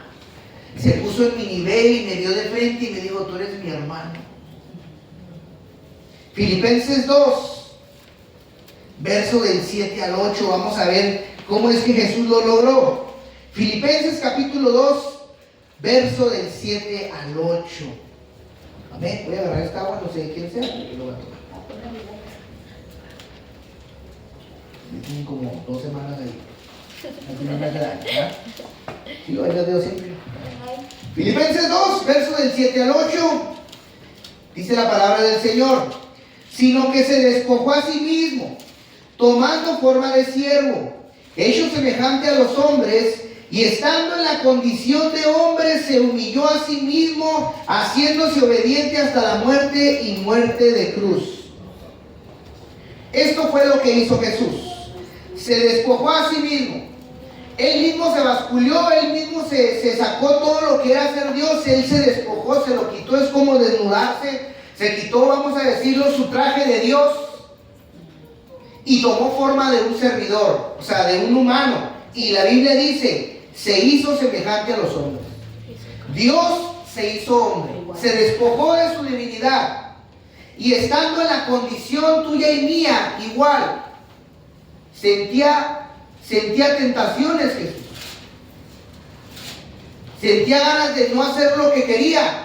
Se puso en mi nivel y me dio de frente y me dijo, tú eres mi hermano. Filipenses 2, verso del 7 al 8. Vamos a ver cómo es que Jesús lo logró. Filipenses capítulo 2, verso del 7 al 8. Amén. Voy a agarrar esta agua, no sé quién sea, pero lo voy a tomar. Tienen como 2 semanas ahí. Aquí no me hace daño, ¿verdad? Sí, yo los veo siempre. Filipenses 2, verso del 7 al 8. Dice la palabra del Señor: sino que se despojó a sí mismo, tomando forma de siervo, hecho semejante a los hombres, y estando en la condición de hombre, se humilló a sí mismo, haciéndose obediente hasta la muerte y muerte de cruz. Esto fue lo que hizo Jesús. Se despojó a sí mismo. Él mismo se basculió, él mismo se sacó todo lo que era ser Dios. Él se despojó, se lo quitó. Es como desnudarse. Se quitó, vamos a decirlo, su traje de Dios y tomó forma de un servidor, o sea, de un humano. Y la Biblia dice, se hizo semejante a los hombres. Dios se hizo hombre, se despojó de su divinidad, y estando en la condición tuya y mía, igual, sentía tentaciones, Jesús. Sentía ganas de no hacer lo que quería.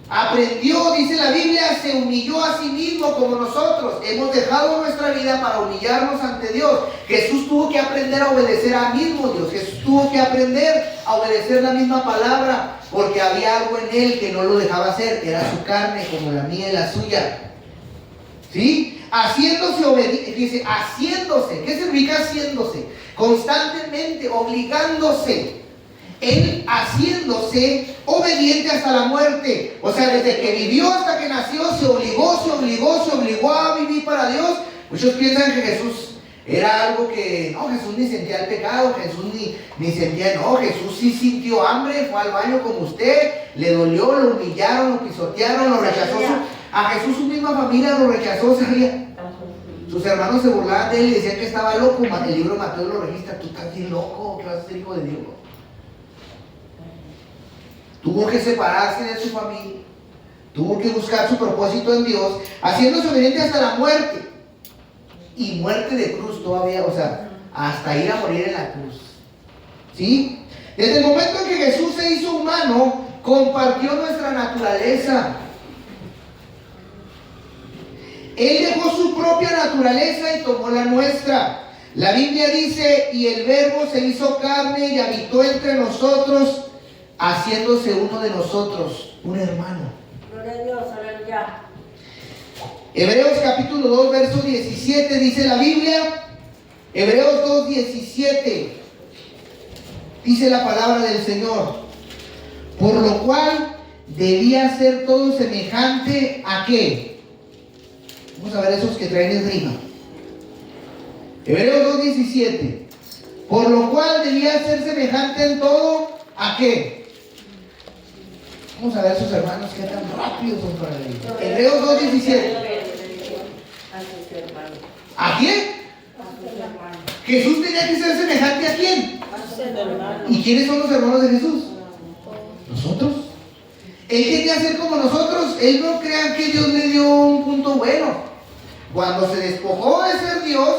Aprendió, dice la Biblia, se humilló a sí mismo como nosotros. Hemos dejado nuestra vida para humillarnos ante Dios. Jesús tuvo que aprender a obedecer al mismo Dios. Jesús tuvo que aprender a obedecer la misma palabra, porque había algo en él que no lo dejaba hacer. Era su carne, como la mía y la suya. ¿Sí? Haciéndose obediente, dice, haciéndose. ¿Qué significa haciéndose? Constantemente, obligándose. Él haciéndose obediente hasta la muerte. O sea, desde que vivió hasta que nació, se obligó a vivir para Dios. Muchos piensan que Jesús era algo que, no, Jesús ni sentía el pecado, Jesús ni sentía, no, Jesús sí sintió hambre, fue al baño como usted, le dolió, lo humillaron, lo pisotearon, lo rechazó. A Jesús su misma familia lo rechazó, ¿sabía? Sus hermanos se burlaban de él y decían que estaba loco. El libro de Mateo lo registra, tú estás bien loco, que vas a ser hijo de Dios. Tuvo que separarse de su familia, tuvo que buscar su propósito en Dios, haciéndose obediente hasta la muerte, y muerte de cruz todavía, o sea, hasta ir a morir en la cruz. ¿Sí? Desde el momento en que Jesús se hizo humano, compartió nuestra naturaleza. Él dejó su propia naturaleza y tomó la nuestra. La Biblia dice, y el Verbo se hizo carne y habitó entre nosotros, haciéndose uno de nosotros, un hermano. Gloria a Dios, aleluya. Hebreos capítulo 2, verso 17, dice la Biblia, Hebreos 2, 17, dice la palabra del Señor: por lo cual debía ser todo semejante a ¿qué? Vamos a ver esos que traen el rima. Hebreos 2, 17, por lo cual debía ser semejante en todo ¿a qué? Vamos a ver sus hermanos que tan rápidos son para leer. Hebreos 2, 17. ¿A quién? Jesús tenía que ser semejante a quién. ¿Y quiénes son los hermanos de Jesús? Nosotros. Él quería ser como nosotros. Él no crean que Dios le dio un punto bueno. Cuando se despojó de ser Dios,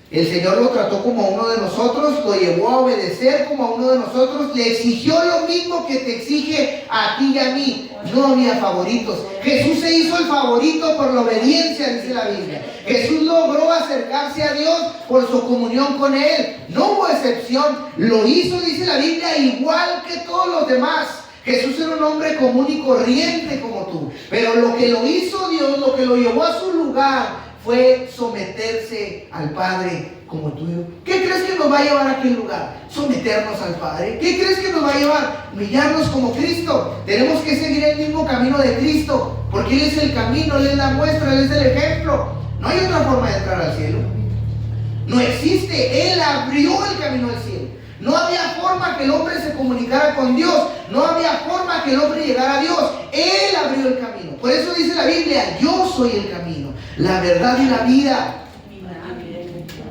el Señor lo trató como uno de nosotros, lo llevó a obedecer como uno de nosotros, le exigió lo mismo que te exige a ti y a mí. No había favoritos. Jesús se hizo el favorito por la obediencia, dice la Biblia. Jesús logró acercarse a Dios por su comunión con Él. No hubo excepción. Lo hizo, dice la Biblia, igual que todos los demás. Jesús era un hombre común y corriente como tú. Pero lo que lo hizo Dios, lo que lo llevó a su lugar, fue someterse al Padre como tú y yo. ¿Qué crees que nos va a llevar a aquel lugar? Someternos al Padre. ¿Qué crees que nos va a llevar? Humillarnos como Cristo. Tenemos que seguir el mismo camino de Cristo, porque Él es el camino, Él es la muestra, Él es el ejemplo. No hay otra forma de entrar al cielo. No existe. Él abrió el camino al cielo. No había forma que el hombre se comunicara con Dios. No había forma que el hombre llegara a Dios. Él abrió el camino. Por eso dice la Biblia: yo soy el camino, la verdad y la vida.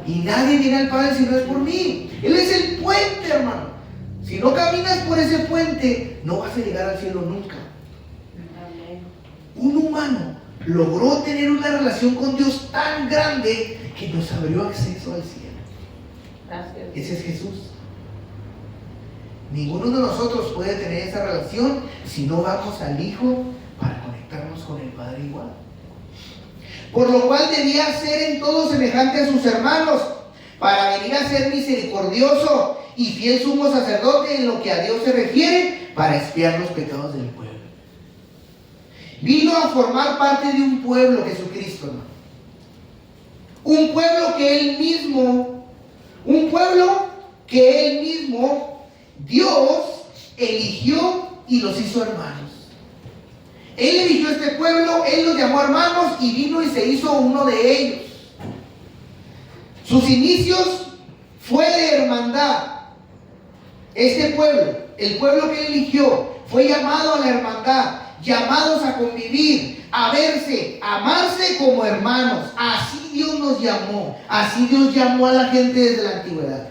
Y nadie viene al Padre si no es por mí. Él es el puente, hermano. Si no caminas por ese puente, no vas a llegar al cielo nunca. Un humano logró tener una relación con Dios tan grande que nos abrió acceso al cielo. Gracias. Ese es Jesús. Ninguno de nosotros puede tener esa relación si no vamos al Hijo para conectarnos con el Padre igual. Por lo cual debía ser en todo semejante a sus hermanos, para venir a ser misericordioso y fiel sumo sacerdote en lo que a Dios se refiere, para expiar los pecados del pueblo. Vino a formar parte de un pueblo, Jesucristo, hermano. Un pueblo que Él mismo, Dios eligió y los hizo hermanos. Él eligió este pueblo, Él los llamó hermanos y vino y se hizo uno de ellos. Sus inicios fue de hermandad. Este pueblo, el pueblo que Él eligió, fue llamado a la hermandad, llamados a convivir, a verse, a amarse como hermanos. Así Dios nos llamó, así Dios llamó a la gente desde la antigüedad.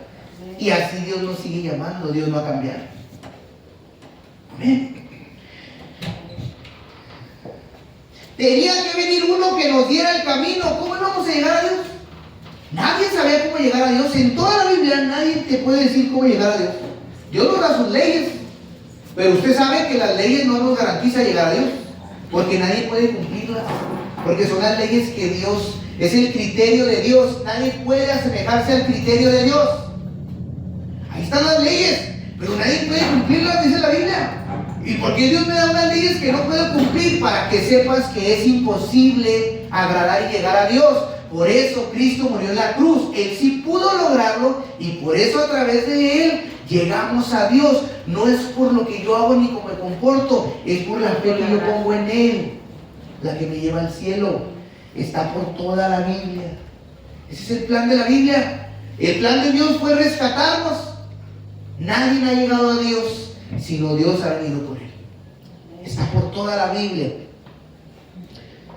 Y así Dios nos sigue llamando, Dios no ha cambiado. Amén. Tenía que venir uno que nos diera el camino. ¿Cómo íbamos a llegar a Dios? Nadie sabía cómo llegar a Dios. En toda la Biblia nadie te puede decir cómo llegar a Dios. Dios nos da sus leyes, pero usted sabe que las leyes no nos garantizan llegar a Dios, porque nadie puede cumplirlas, porque son las leyes que Dios, es el criterio de Dios. Nadie puede asemejarse al criterio de Dios. Ahí están las leyes, pero nadie puede cumplirlas, dice la Biblia. ¿Y por qué Dios me da unas leyes que no puedo cumplir? Para que sepas que es imposible agradar y llegar a Dios. Por eso Cristo murió en la cruz. Él sí pudo lograrlo, y por eso a través de Él llegamos a Dios. No es por lo que yo hago ni cómo me comporto, es por la fe que yo pongo en Él, la que me lleva al cielo. Está por toda la Biblia. Ese es el plan de la Biblia. El plan de Dios fue rescatarnos. Nadie ha llegado a Dios sino Dios ha venido por Él. Está por toda la Biblia.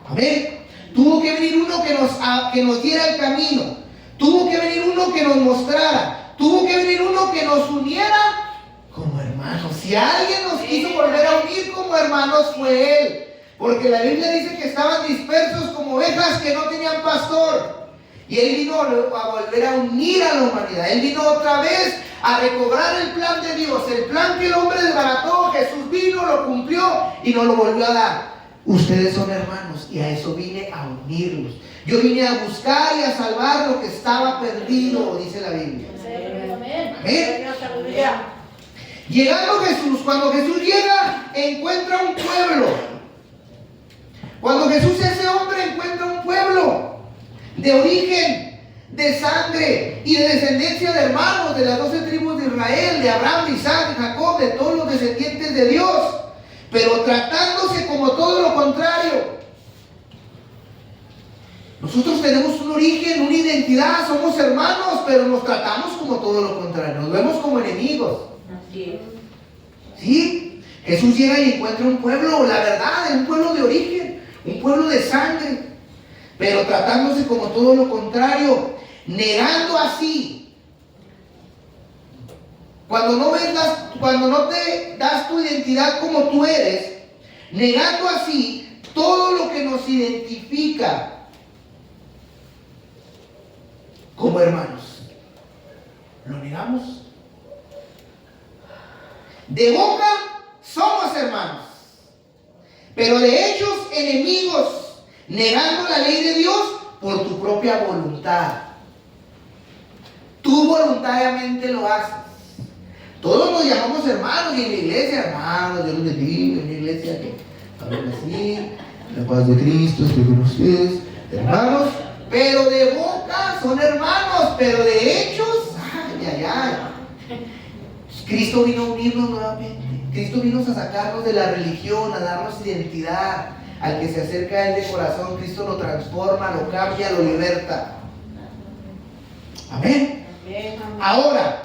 Amén. Tuvo que venir uno que nos diera el camino. Tuvo que venir uno que nos mostrara. Tuvo que venir uno que nos uniera como hermanos. Si alguien nos quiso volver a unir como hermanos, fue Él. Porque la Biblia dice que estaban dispersos como ovejas que no tenían pastor. Y Él vino a volver a unir a la humanidad. Él vino otra vez a recobrar el plan de Dios. El plan que el hombre desbarató, Jesús vino, lo cumplió y nos lo volvió a dar. Ustedes son hermanos, y a eso vine, a unirlos. Yo vine a buscar y a salvar lo que estaba perdido, dice la Biblia. Amén. Llegando Jesús, cuando Jesús llega, encuentra un pueblo. Cuando Jesús se hace hombre, encuentra un pueblo de origen, de sangre y de descendencia de hermanos de las 12 tribus de Israel, de Abraham, de Isaac, de Jacob, de todos los descendientes de Dios, pero tratándose como todo lo contrario. Nosotros tenemos un origen, una identidad, somos hermanos, pero nos tratamos como todo lo contrario, nos vemos como enemigos. Así es. ¿Sí? Jesús llega y encuentra un pueblo, la verdad, un pueblo de origen, un pueblo de sangre, pero tratándose como todo lo contrario, negando así. Cuando no te das tu identidad como tú eres, negando así todo lo que nos identifica como hermanos, lo negamos. De boca somos hermanos, pero de hechos enemigos, negando la ley de Dios por tu propia voluntad. Tú voluntariamente lo haces. Todos nos llamamos hermanos, y en la iglesia, hermanos, Dios los bendiga, en la iglesia que hablan así, la paz de Cristo esté con ustedes, hermanos, Pero de boca son hermanos, pero de hechos, ay, ay, ay. Cristo vino a unirnos nuevamente. Cristo vino a sacarnos de la religión, a darnos identidad. Al que se acerca a Él de corazón, Cristo lo transforma, lo cambia, lo liberta. Amén. Ahora,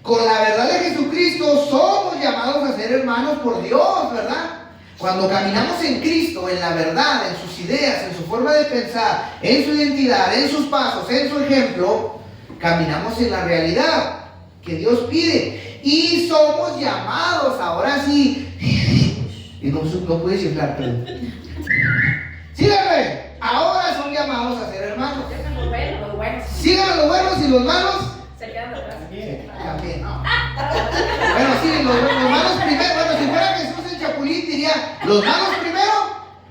con la verdad de Jesucristo somos llamados a ser hermanos por Dios, ¿verdad? Cuando caminamos en Cristo, en la verdad, en sus ideas, en su forma de pensar, en su identidad, en sus pasos, en su ejemplo, caminamos en la realidad que Dios pide. Y somos llamados, ahora sí, y no puedes inflar, pero síganme, ahora son llamados a ser hermanos. Sigan los buenos y los malos Se quedan atrás. también. Bueno, sí, los malos primero. Bueno, si fuera Jesús el Chapulín diría los malos primero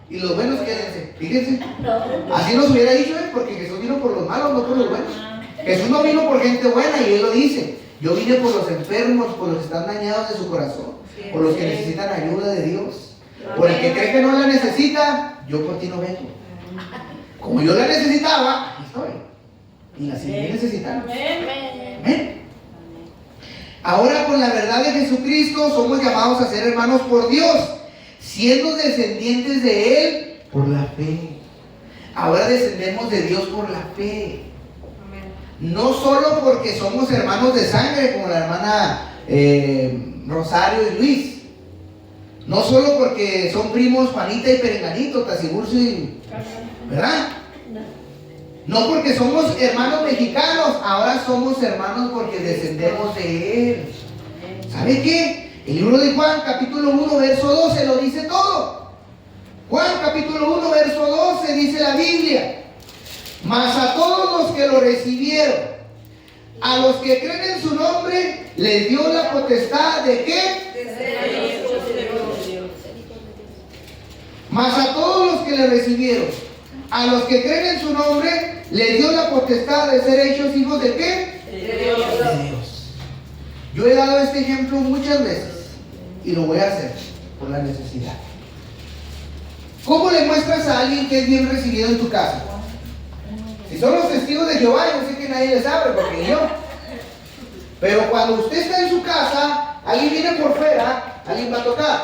y los buenos quédense. Fíjense, así nos hubiera dicho él, porque Jesús vino por los malos, no por los buenos. Jesús no vino por gente buena, y él lo dice: yo vine por los enfermos, por los que están dañados de su corazón, por los que necesitan ayuda de Dios, por el que cree que no la necesita. Yo por ti no vengo. Como yo la necesitaba, aquí estoy, y la seguiré necesitando. Amén. Ahora, con la verdad de Jesucristo somos llamados a ser hermanos por Dios, siendo descendientes de Él por la fe. Ahora descendemos de Dios por la fe. No solo porque somos hermanos de sangre, como la hermana Rosario y Luis. No solo porque son primos Juanita y Perenganito, Tasiburcio y... ¿verdad? No porque somos hermanos mexicanos, ahora somos hermanos porque descendemos de Él. ¿Sabe qué? El libro de Juan, capítulo 1, verso 12, lo dice todo. Juan, capítulo 1, verso 12, dice la Biblia: mas a todos los que lo recibieron, a los que creen en su nombre, les dio la potestad de ¿qué? Mas a todos los que le recibieron, a los que creen en su nombre, les dio la potestad de ser hechos hijos de ¿qué? De Dios. Yo he dado este ejemplo muchas veces y lo voy a hacer por la necesidad. ¿Cómo le muestras a alguien que es bien recibido en tu casa? Si son los testigos de Jehová, yo sé que nadie les abre, porque yo. Pero cuando usted está en su casa, alguien viene por fuera, alguien va a tocar.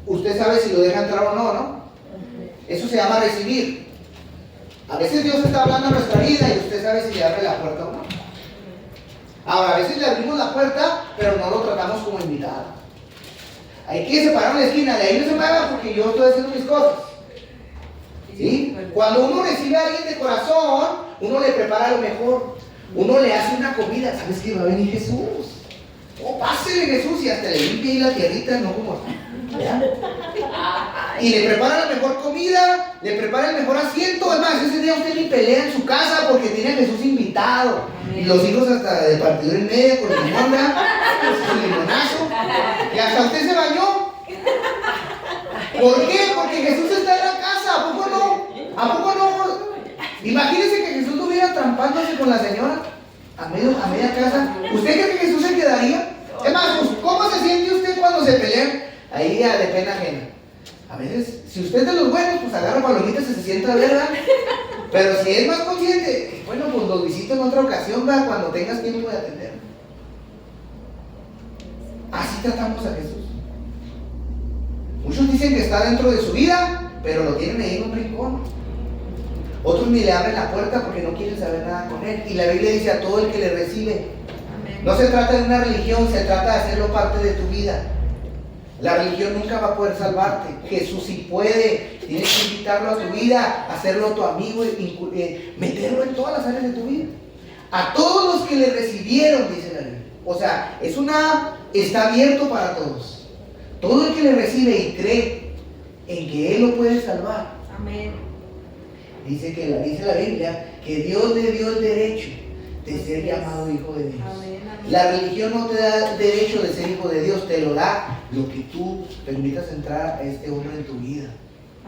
Usted sabe si lo deja entrar o no, ¿no? Eso se llama recibir. A veces Dios está hablando a nuestra vida y usted sabe si le abre la puerta o no. Ahora, a veces le abrimos la puerta, pero no lo tratamos como invitado. Hay que separar la esquina, de ahí no se mueva porque yo estoy haciendo mis cosas. ¿Sí? Cuando uno recibe a alguien de corazón, uno le prepara lo mejor. Uno le hace una comida. ¿Sabes que va a venir Jesús? Oh, pásele Jesús, y hasta le limpia ahí la tierrita, no como... ¿ya? Y le prepara la mejor comida, le prepara el mejor asiento. Además, ese día usted ni pelea en su casa porque tiene a Jesús invitado. Y los hijos hasta de partidor en medio con limón, con limonazo. Y hasta usted se bañó. ¿Por qué? Porque Jesús está en la casa. ¿A poco no? ¿A poco no? Imagínense que Jesús estuviera trampándose con la señora a media casa. ¿Usted cree que Jesús se quedaría? Es más, pues, ¿cómo se siente usted cuando se pelean ahí de pena ajena? A veces, si usted es de los buenos, pues agarra palomitas y se sienta, ¿verdad? Pero si es más consciente, bueno, pues los visito en otra ocasión, ¿verdad? Cuando tengas tiempo de atender. Así tratamos a Jesús. Muchos dicen que está dentro de su vida, pero lo tienen ahí en un rincón. Otros ni le abren la puerta porque no quieren saber nada con él. Y la Biblia dice: a todo el que le recibe. No se trata de una religión, se trata de hacerlo parte de tu vida. La religión nunca va a poder salvarte. Jesús sí puede. Tienes que invitarlo a tu vida, hacerlo tu amigo, meterlo en todas las áreas de tu vida. A todos los que le recibieron, dice la Biblia. O sea, está abierto para todos. Todo el que le recibe y cree en que Él lo puede salvar. Amén. Dice la Biblia que Dios le dio el derecho de ser llamado hijo de Dios. Amén. La religión no te da el derecho de ser hijo de Dios, te lo da lo que tú permitas entrar a este hombre en tu vida.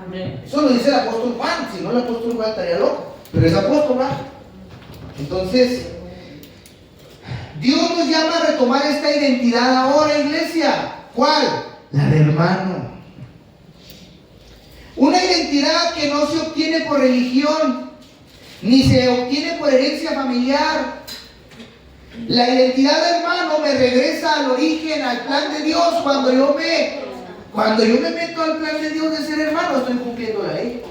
Amén. Eso lo dice el apóstol Juan. Si no, el apóstol Juan estaría loco, pero es apóstol, ¿verdad? Entonces, Dios nos llama a retomar esta identidad ahora, iglesia. ¿Cuál? La de hermano. Una identidad que no se obtiene por religión, ni se obtiene por herencia familiar. La identidad de hermano me regresa al origen, al plan de Dios. Cuando yo me meto al plan de Dios de ser hermano, estoy cumpliendo la ley.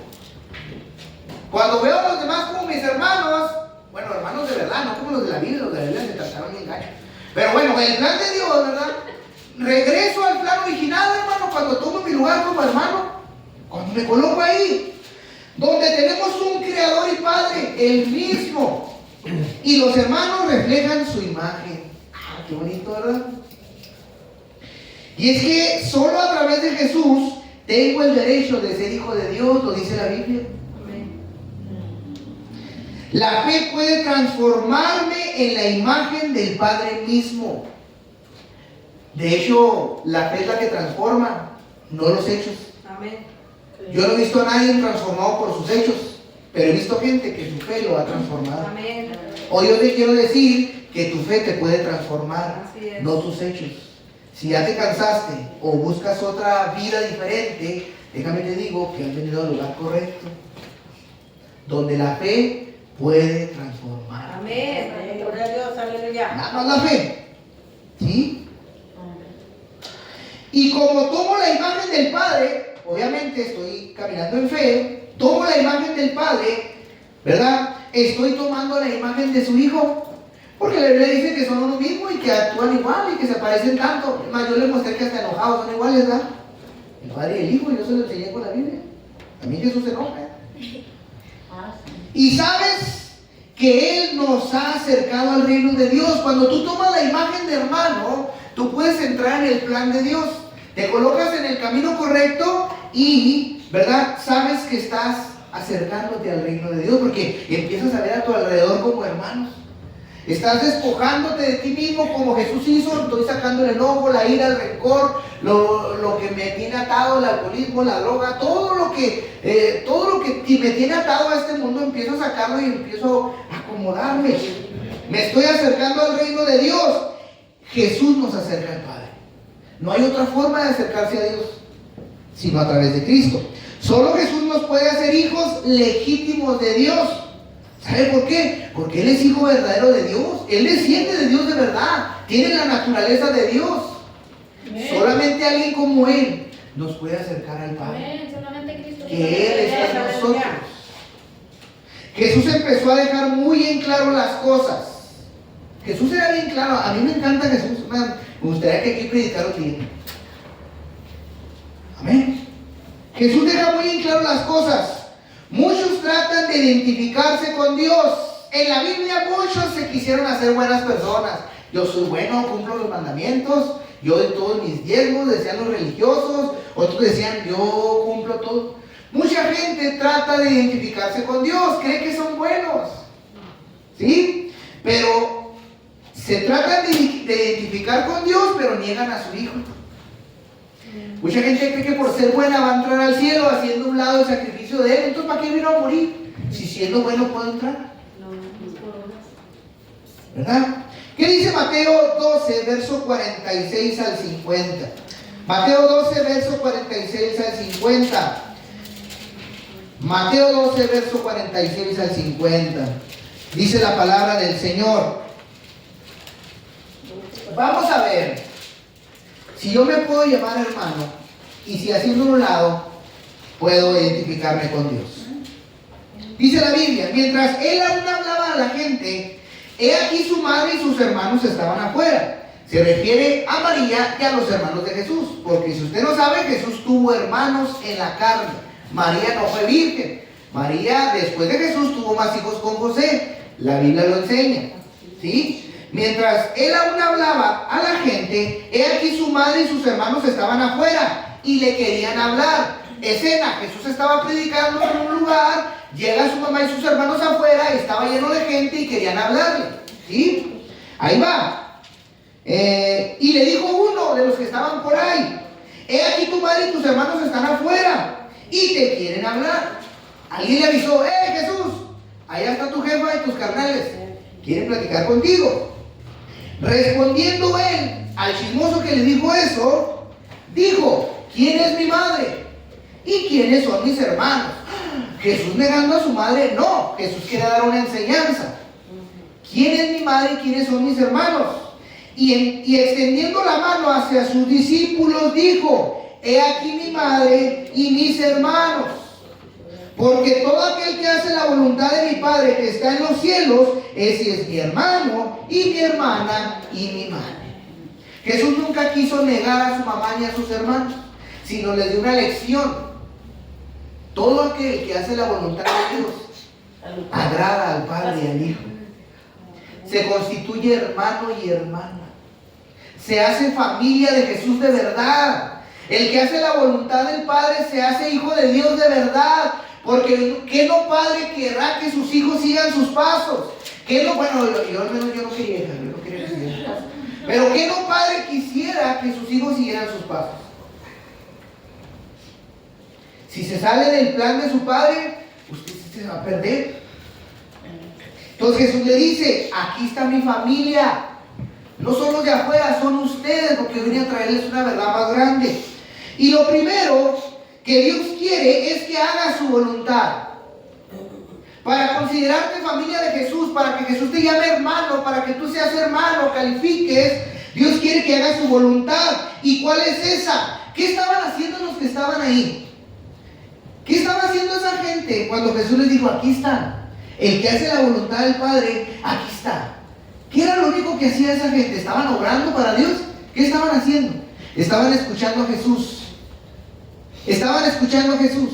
Cuando veo a los demás como mis hermanos, bueno, hermanos de verdad, no como los de la Biblia se trataron bien gacho. Pero bueno, el plan de Dios, ¿verdad? Regreso al plan original, hermano, cuando tomo mi lugar como hermano, cuando me coloco ahí, donde tenemos un creador y padre, el mismo, y los hermanos reflejan su imagen. Ah, qué bonito, ¿verdad? Y es que solo a través de Jesús tengo el derecho de ser hijo de Dios, lo dice la Biblia. La fe puede transformarme en la imagen del Padre mismo. De hecho, la fe es la que transforma, no los hechos. Amén. Yo no he visto a nadie transformado por sus hechos, pero he visto gente que su fe lo ha transformado. Amén. Hoy yo te quiero decir que tu fe te puede transformar, Así es. no tus hechos. Si ya te cansaste o buscas otra vida diferente, déjame te digo que has venido al lugar correcto, donde la fe puede transformar. Amén. Gloria a Dios, aleluya. Nada más la fe, ¿sí? Y como tomo la imagen del Padre, obviamente estoy caminando en fe, tomo la imagen del Padre, ¿verdad? Estoy tomando la imagen de su Hijo, porque la Biblia dice que son uno mismo y que actúan igual y que se parecen tanto. Es más, yo les mostré que hasta enojados son iguales, ¿verdad? El Padre y el Hijo, y yo se lo enseñé con la Biblia. A mí Jesús se enoja. Y sabes que Él nos ha acercado al reino de Dios. Cuando tú tomas la imagen de hermano, tú puedes entrar en el plan de Dios. Te colocas en el camino correcto y, ¿verdad? Sabes que estás acercándote al reino de Dios porque empiezas a ver a tu alrededor como hermanos. Estás despojándote de ti mismo como Jesús hizo. Estoy sacando el enojo, la ira, el rencor, lo que me tiene atado, el alcoholismo, la droga, todo lo que me tiene atado a este mundo, empiezo a sacarlo y empiezo a acomodarme. Me estoy acercando al reino de Dios. Jesús nos acerca al Padre. No hay otra forma de acercarse a Dios sino a través de Cristo. Solo Jesús nos puede hacer hijos legítimos de Dios. ¿Sabe por qué? Porque Él es hijo verdadero de Dios. Él desciende de Dios de verdad. Tiene la naturaleza de Dios. Amén. Solamente alguien como Él nos puede acercar al Padre. Amén, solamente Cristo. Que Él está en nosotros. Jesús empezó a dejar muy en claro las cosas. Jesús era bien claro. A mí me encanta Jesús. Me gustaría que aquí predicara un día. Amén. Jesús deja muy en claro las cosas. Muchos tratan de identificarse con Dios. En la Biblia muchos se quisieron hacer buenas personas. Yo soy bueno, cumplo los mandamientos, yo doy todos mis diezmos, decían los religiosos. Otros decían, yo cumplo todo. Mucha gente trata de identificarse con Dios, cree que son buenos, ¿sí? Pero se tratan de identificar con Dios, pero niegan a su Hijo. Mucha gente cree que por ser buena va a entrar al cielo haciendo un lado el sacrificio de Él. Entonces, ¿para qué vino a morir? Si siendo bueno puedo entrar. ¿Verdad? ¿Qué dice Mateo 12, verso 46 al 50? Mateo 12, verso 46 al 50. Mateo 12, verso 46 al 50. Dice la palabra del Señor. Vamos a ver si yo me puedo llamar hermano y si haciendo un lado puedo identificarme con Dios. Dice la Biblia, mientras él aún hablaba a la gente, he aquí su madre y sus hermanos estaban afuera. Se refiere a María y a los hermanos de Jesús, porque si usted no sabe, Jesús tuvo hermanos en la carne. María no fue virgen. María, después de Jesús, tuvo más hijos con José. La Biblia lo enseña, ¿sí? Mientras él aún hablaba a la gente, he aquí su madre y sus hermanos estaban afuera y le querían hablar. Escena, Jesús estaba predicando en un lugar, llega su mamá y sus hermanos afuera, estaba lleno de gente y querían hablarle, ¿sí? Ahí va. Y le dijo uno de los que estaban por ahí, he aquí tu madre y tus hermanos están afuera y te quieren hablar. Alguien le avisó, Jesús, allá está tu jefa y tus carnales, quieren platicar contigo. Respondiendo él al chismoso que le dijo eso, dijo, ¿quién es mi madre? ¿Y quiénes son mis hermanos? Jesús negando a su madre, no. Jesús quiere dar una enseñanza. ¿Quién es mi madre y quiénes son mis hermanos? Y extendiendo la mano hacia sus discípulos dijo: he aquí mi madre y mis hermanos. Porque todo aquel que hace la voluntad de mi Padre que está en los cielos, ese es mi hermano y mi hermana y mi madre. Jesús nunca quiso negar a su mamá ni a sus hermanos, sino les dio una lección. Todo aquel que hace la voluntad de Dios agrada al Padre y al Hijo. Se constituye hermano y hermana. Se hace familia de Jesús de verdad. El que hace la voluntad del Padre se hace hijo de Dios de verdad. Porque ¿qué no padre querrá que sus hijos sigan sus pasos? ¿Qué no? Bueno, yo al menos yo no quería que siguieran sus pasos. Pero ¿qué no padre quisiera que sus hijos siguieran sus pasos? Si se sale del plan de su padre, usted se va a perder. Entonces Jesús le dice: aquí está mi familia. No son los de afuera, son ustedes, porque yo vine a traerles una verdad más grande. Y lo primero que Dios quiere es que hagas su voluntad. Para considerarte familia de Jesús, para que Jesús te llame hermano, para que tú seas hermano, califiques, Dios quiere que hagas su voluntad. ¿Y cuál es esa? ¿Qué estaban haciendo los que estaban ahí? ¿Qué estaba haciendo esa gente cuando Jesús les dijo: aquí están? El que hace la voluntad del Padre, aquí está. ¿Qué era lo único que hacía esa gente? ¿Estaban obrando para Dios? ¿Qué estaban haciendo? Estaban escuchando a Jesús. Estaban escuchando a Jesús.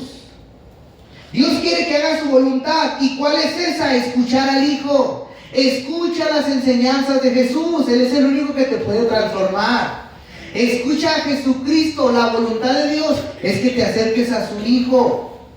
Dios quiere que haga su voluntad. ¿Y cuál es esa? Escuchar al Hijo. Escucha las enseñanzas de Jesús. Él es el único que te puede transformar. Escucha a Jesucristo. La voluntad de Dios es que te acerques a su Hijo.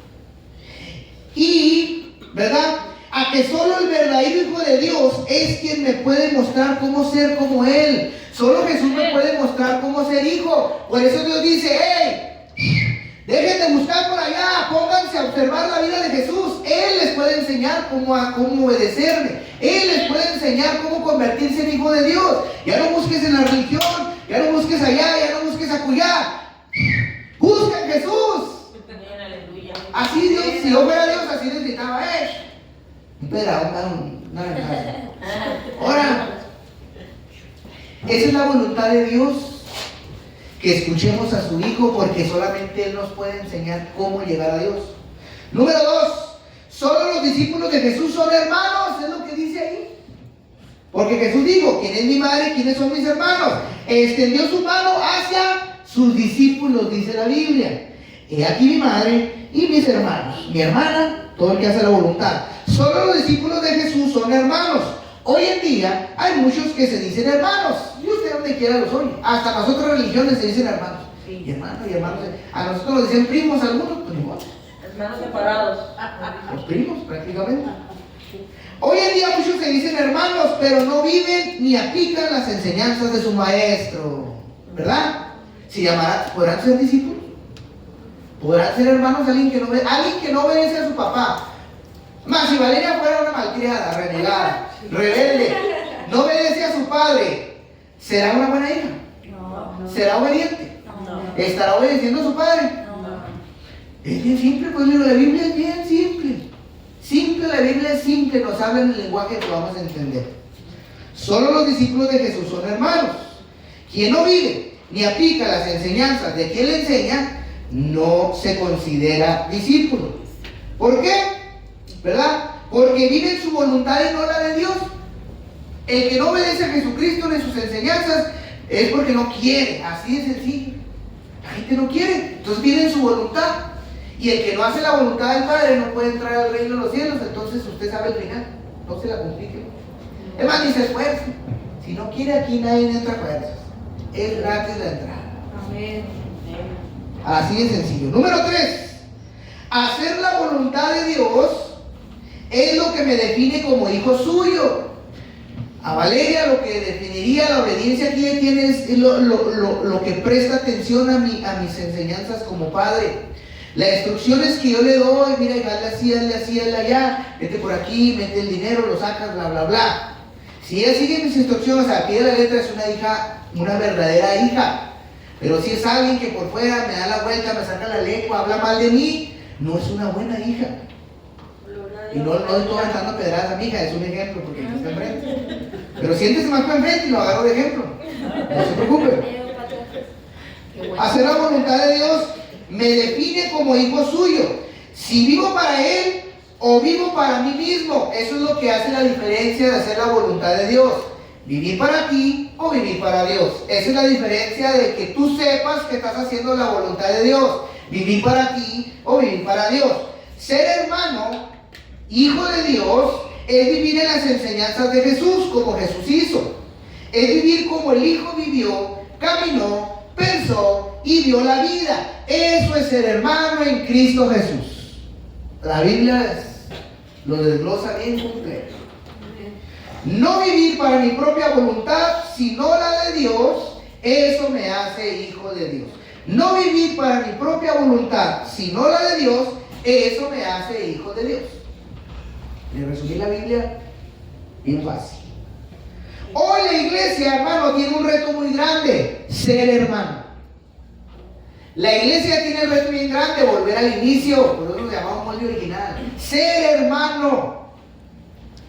Y, ¿verdad? A que solo el verdadero Hijo de Dios es quien me puede mostrar cómo ser como Él. Solo Jesús me puede mostrar cómo ser hijo. Por eso Dios dice: hey, dejen de buscar por allá, pónganse a observar la vida de Jesús. Él les puede enseñar cómo obedecerme. Él les puede enseñar cómo convertirse en hijo de Dios. Ya no busques en la religión, ya no busques allá, ya no busques acullá. Busca en Jesús. Así Dios, si yo fuera Dios, así les gritaba: espera, una ventaja. Ahora, esa es la voluntad de Dios. Que escuchemos a su Hijo, porque solamente Él nos puede enseñar cómo llegar a Dios. Número 2, solo los discípulos de Jesús son hermanos, es lo que dice ahí. Porque Jesús dijo: ¿quién es mi madre? ¿Quiénes son mis hermanos? Extendió su mano hacia sus discípulos, dice la Biblia. He aquí mi madre y mis hermanos. Mi hermana, todo el que hace la voluntad. Solo los discípulos de Jesús son hermanos. Hoy en día hay muchos que se dicen hermanos. Y usted donde quiera los oye. Hasta en las otras religiones se dicen hermanos. Sí. Y hermanos. A nosotros nos dicen primos algunos, pues igual. Hermanos separados. Los primos, prácticamente. Hoy en día muchos se dicen hermanos, pero no viven ni aplican las enseñanzas de su maestro. ¿Verdad? ¿Podrán ser discípulos? ¿Podrán ser hermanos de alguien que no obedece a su papá? Más si Valeria fuera una malcriada, renegada, rebelde, no obedece a su padre, ¿será una buena hija? No. ¿Será obediente? No. ¿Estará obedeciendo a su padre? No. Es bien simple, pues la Biblia es bien simple. Simple, la Biblia es simple, nos habla en el lenguaje que vamos a entender. Solo los discípulos de Jesús son hermanos. Quien no vive ni aplica las enseñanzas de quien le enseña, no se considera discípulo. ¿Por qué? ¿Verdad? Porque vive en su voluntad y no la de Dios. El que no obedece a Jesucristo en sus enseñanzas es porque no quiere, así de sencillo. La gente no quiere, entonces vive en su voluntad. Y el que no hace la voluntad del Padre no puede entrar al reino de los cielos. Entonces usted sabe el final, no se la complique. Es más, ni se esfuerce. Si no quiere, aquí nadie entra a fuerzas. Es gratis la entrada. Amén. Así de sencillo. Número 3. Hacer la voluntad de Dios es lo que me define como hijo suyo. A Valeria lo que definiría la obediencia que ella tiene es lo que presta atención a mis enseñanzas como padre. Las instrucciones que yo le doy: mira, hazle así, hazle allá, vete por aquí, mete el dinero, lo sacas, bla, bla, bla. Si ella sigue mis instrucciones, a pie de la letra, es una hija, una verdadera hija. Pero si es alguien que por fuera me da la vuelta, me saca la lengua, habla mal de mí, no es una buena hija. Y no estoy aventando pedradas a mi hija, es un ejemplo porque tú está enfrente. Pero siéntese más para enfrente y lo agarro de ejemplo. No se preocupe. Hacer la voluntad de Dios me define como hijo suyo. Si vivo para Él o vivo para mí mismo, eso es lo que hace la diferencia de hacer la voluntad de Dios. Vivir para ti o vivir para Dios. Esa es la diferencia de que tú sepas que estás haciendo la voluntad de Dios. Vivir para ti o vivir para Dios. Ser hermano, hijo de Dios, es vivir en las enseñanzas de Jesús, como Jesús hizo. Es vivir como el Hijo vivió, caminó, pensó y dio la vida. Eso es ser hermano en Cristo Jesús. La Biblia lo desglosa bien completo. No vivir para mi propia voluntad, sino la de Dios, eso me hace hijo de Dios. No vivir para mi propia voluntad, sino la de Dios, eso me hace hijo de Dios. Le resumí la Biblia bien fácil. Hoy la iglesia, hermano, tiene un reto muy grande: ser hermano. La iglesia tiene el reto bien grande, volver al inicio, por eso nos llamamos molde original. Ser hermano.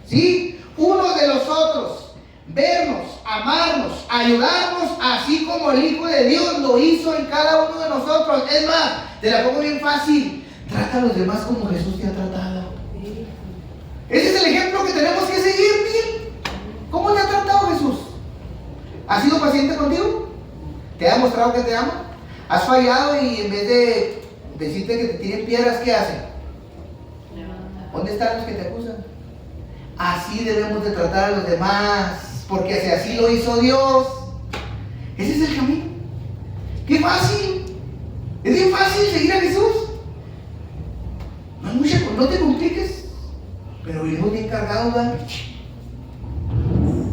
¿Sí? Unos de los otros, vernos, amarnos, ayudarnos, así como el Hijo de Dios lo hizo en cada uno de nosotros. Es más, te la pongo bien fácil: trata a los demás como Jesús te ha tratado. Ese es el ejemplo que tenemos que seguir, bien. ¿Cómo te ha tratado Jesús? ¿Has sido paciente contigo? ¿Te ha demostrado que te ama? ¿Has fallado y en vez de decirte que te tiren piedras, qué hacen? ¿Dónde están los que te acusan? Así debemos de tratar a los demás, porque si así lo hizo Dios. Ese es el camino. ¡Qué fácil! Es bien fácil seguir a Jesús. No hay mucha, no te compliques. Pero vivimos bien cargados, ¿verdad?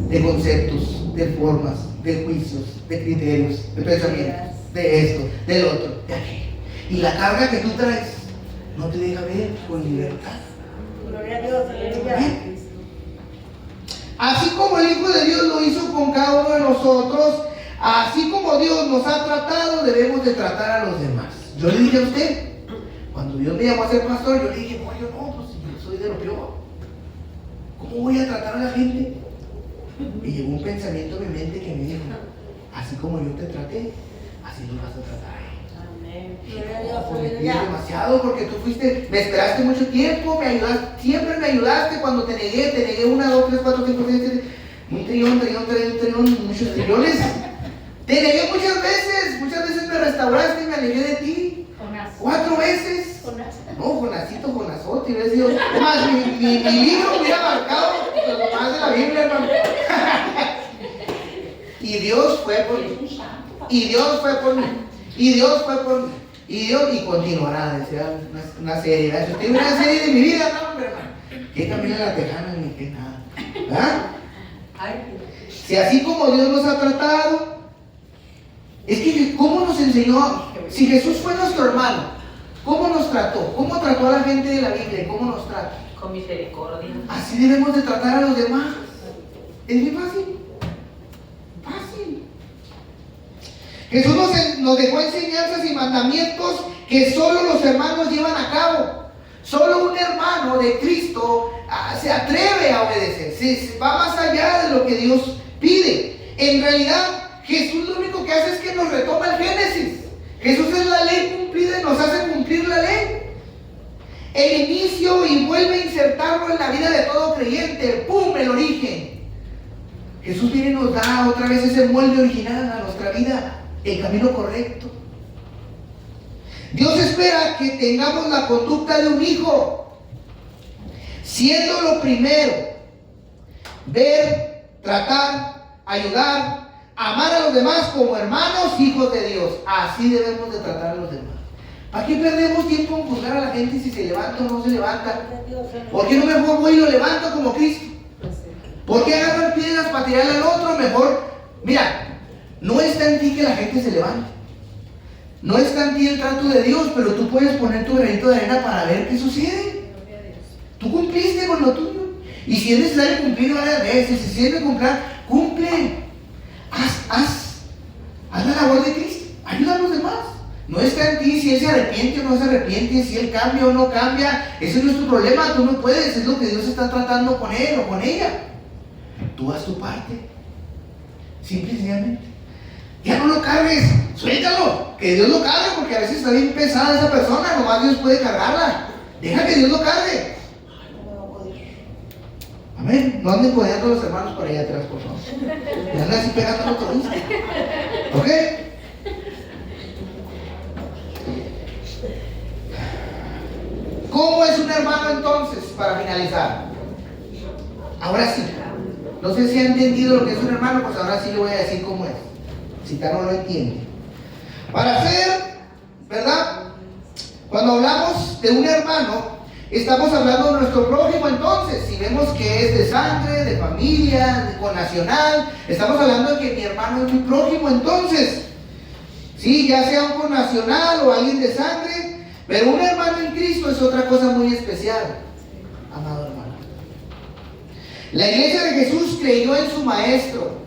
De conceptos, de formas, de juicios, de criterios, de pensamientos, de esto, del otro, de aquello. Y la carga que tú traes no te deja ver con libertad. Gloria a Dios, aleluya. Así como el Hijo de Dios lo hizo con cada uno de nosotros, así como Dios nos ha tratado, debemos de tratar a los demás. Yo le dije a usted, cuando Dios me llamó a ser pastor, yo le dije, no, yo no, pues yo soy de lo peor. ¿Cómo voy a tratar a la gente? Y llegó un pensamiento en mi mente que me dijo, así como yo te traté, así lo vas a tratar a ellos. Pues me pides demasiado porque tú fuiste, me esperaste mucho tiempo, me ayudaste, siempre me ayudaste. Cuando te negué 1, 2, 3, 4, 5, 6, 7, un trillón, muchos trillones. Te negué muchas veces me restauraste y me alejé de ti. 4 veces. No, Jonasito, Jonazote, y ves Dios. Es más, mi libro hubiera marcado lo más de la Biblia, hermano. Y Dios fue por mí. Y Dios fue por mí. Y Dios fue por mí. Y Dios, y continuará, decía una serie. Si usted ve una serie de mi vida, no, hombre, hermano. ¿Qué camina la tejana ni qué nada? ¿Ah? Si así como Dios nos ha tratado, es que ¿cómo nos enseñó? Si Jesús fue nuestro hermano, ¿cómo nos trató? ¿Cómo trató a la gente de la Biblia? ¿Cómo nos trata? Con misericordia. Así debemos de tratar a los demás. Es muy fácil. Fácil. Jesús nos dejó enseñanzas y mandamientos que solo los hermanos llevan a cabo. Solo un hermano de Cristo se atreve a obedecer. Se va más allá de lo que Dios pide. En realidad, Jesús lo único que hace es que nos retoma el Génesis. Jesús es la ley cumplida y nos hace cumplir la ley. El inicio y vuelve a insertarlo en la vida de todo creyente. ¡Pum! El origen. Jesús viene y nos da otra vez ese molde original a nuestra vida, el camino correcto. Dios espera que tengamos la conducta de un hijo, siendo lo primero ver, tratar, ayudar, amar a los demás como hermanos, hijos de Dios. Así debemos de tratar a los demás. ¿Para qué perdemos tiempo en juzgar a la gente si se levanta o no se levanta? ¿Por qué no mejor voy y lo levanto como Cristo? ¿Por qué agarrar piedras para tirarle al otro? Mejor, mira, no está en ti que la gente se levante. No está en ti el trato de Dios, pero tú puedes poner tu granito de arena para ver qué sucede. Tú cumpliste con lo tuyo. Y si es necesario cumplir varias veces, si es de cumplir, cumple. Haz la labor de Cristo. ayuda a los demás. No está en ti si él se arrepiente o no se arrepiente, si él cambia o no cambia. Ese no es tu problema, tú no puedes, es lo que Dios está tratando con él o con ella. Tú haz tu parte, simple y sencillamente. Ya no lo cargues, suéltalo, que Dios lo cargue, porque a veces está bien pesada esa persona, nomás Dios puede cargarla. Deja que Dios lo cargue. Amén. No anden codeando a los hermanos por allá atrás, por favor. Y andan así pegando a todo. ¿Ok? ¿Cómo es un hermano entonces, para finalizar? Ahora sí. No sé si ha entendido lo que es un hermano, pues ahora sí le voy a decir cómo es. Si tal no lo entiende. Para ser, ¿verdad? Cuando hablamos de un hermano, estamos hablando de nuestro prójimo entonces. Si vemos que es de sangre, de familia, de connacional, estamos hablando de que mi hermano es mi prójimo entonces. Sí, ya sea un connacional o alguien de sangre, pero un hermano en Cristo es otra cosa muy especial, amado hermano. La iglesia de Jesús creyó en su maestro.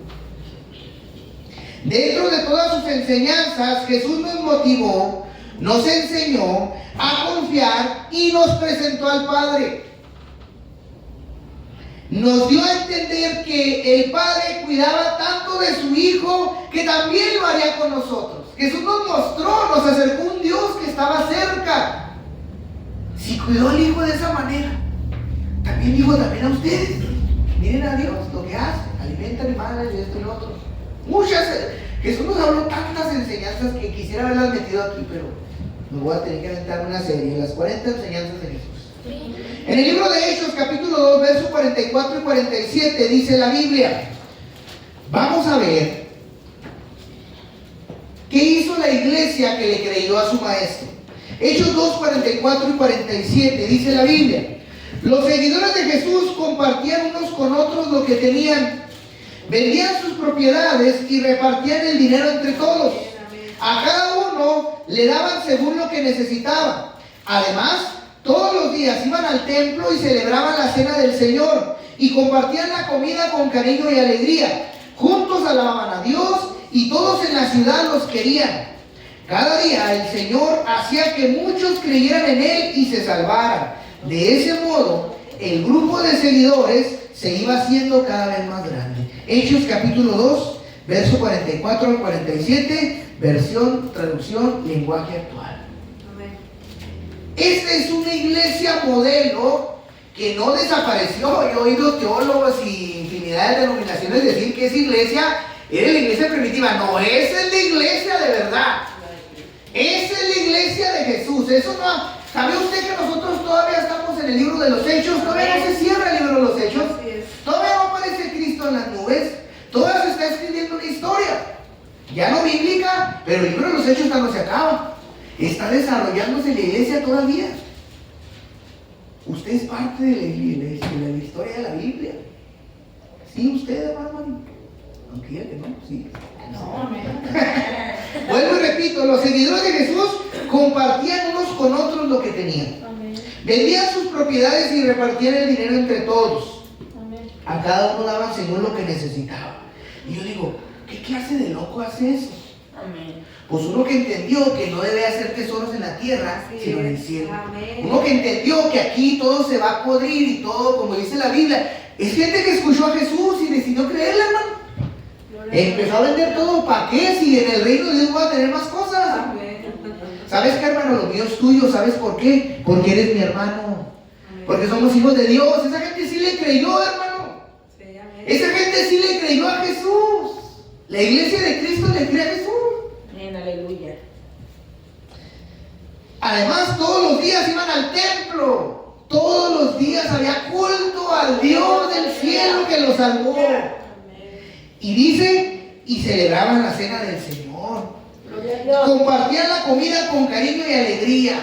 Dentro de todas sus enseñanzas, Jesús nos motivó, nos enseñó a confiar y nos presentó al Padre. Nos dio a entender que el Padre cuidaba tanto de su Hijo que también lo haría con nosotros. Jesús nos mostró, nos acercó un Dios que estaba cerca. Si cuidó al Hijo de esa manera, también digo también a ustedes. Miren a Dios lo que hace, alimenta animales y esto y lo otro. Jesús nos habló tantas enseñanzas que quisiera haberlas metido aquí, pero me voy a tener que aventar una serie, las 40 enseñanzas de Jesús. En el libro de Hechos, capítulo 2, versos 44 y 47, dice la Biblia. Vamos a ver qué hizo la iglesia que le creyó a su maestro. Hechos 2, 44 y 47, dice la Biblia. Los seguidores de Jesús compartían unos con otros lo que tenían. Vendían sus propiedades y repartían el dinero entre todos. A cada uno le daban según lo que necesitaba. Además, todos los días iban al templo y celebraban la cena del Señor y compartían la comida con cariño y alegría. Juntos alababan a Dios y todos en la ciudad los querían. Cada día el Señor hacía que muchos creyeran en Él y se salvaran. De ese modo, el grupo de seguidores se iba haciendo cada vez más grande. Hechos capítulo 2, verso 44 al 47, versión, traducción, lenguaje actual. Amén. Esta es una iglesia modelo que no desapareció. Yo he oído teólogos y infinidad de denominaciones decir que esa iglesia era la iglesia primitiva. No, esa es la iglesia de verdad. Esa es la iglesia de Jesús. Eso no. ¿Sabe usted que nosotros todavía estamos en el libro de los Hechos? Todavía no se cierra el libro de los Hechos. Todavía no aparece Cristo en las nubes. Todavía se está escribiendo una historia. Ya no bíblica, pero el libro de los Hechos no se acaba. Está desarrollándose la iglesia todavía. Usted es parte de la historia de la Biblia. Sí, usted, hermano. Aunque diga que no, sí. No, Vuelvo y repito, los seguidores de Jesús compartían unos con otros lo que tenían. Vendían sus propiedades y repartían el dinero entre todos. A cada uno daban según lo que necesitaba. Y yo digo, ¿qué clase de loco hace eso? Pues uno que entendió que no debe hacer tesoros en la tierra, sino en el cielo. Uno que entendió que aquí todo se va a podrir y todo, como dice la Biblia. Es gente que escuchó a Jesús y decidió creerle, hermano. Empezó a vender todo. ¿Para qué? Si en el reino de Dios voy a tener más cosas. ¿Sabes qué, hermano? Lo mío es tuyo. ¿Sabes por qué? Porque eres mi hermano. Porque somos hijos de Dios. Esa gente sí le creyó, hermano. Esa gente sí le creyó a Jesús. La iglesia de Cristo le cree a Jesús. Aleluya. Además, todos los días iban al templo. Todos los días había culto al Dios del cielo que los salvó. Y dice, y celebraban la cena del Señor. Compartían la comida con cariño y alegría.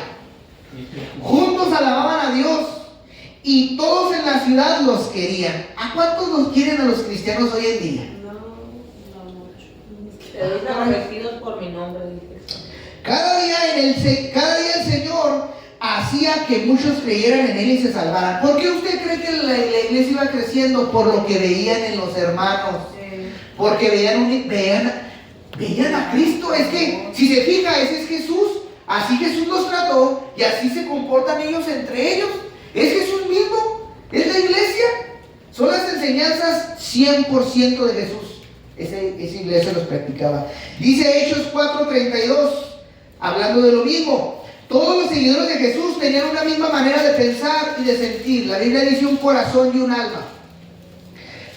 Juntos alababan a Dios. Y todos en la ciudad los querían. ¿A cuántos los quieren a los cristianos hoy en día? No mucho. Convertidos por mi nombre, dice. Cada día el Señor hacía que muchos creyeran en Él y se salvaran. ¿Por qué usted cree que la iglesia iba creciendo? Por lo que veían en los hermanos. Porque veían Veían a Cristo. Es que, si se fija, ese es Jesús. Así Jesús los trató y así se comportan ellos entre ellos. Es Jesús mismo, es la iglesia. Son las enseñanzas 100% de Jesús. Esa iglesia los practicaba. Dice Hechos 4:32, hablando de lo mismo. Todos los seguidores de Jesús tenían una misma manera de pensar y de sentir. La Biblia dice un corazón y un alma.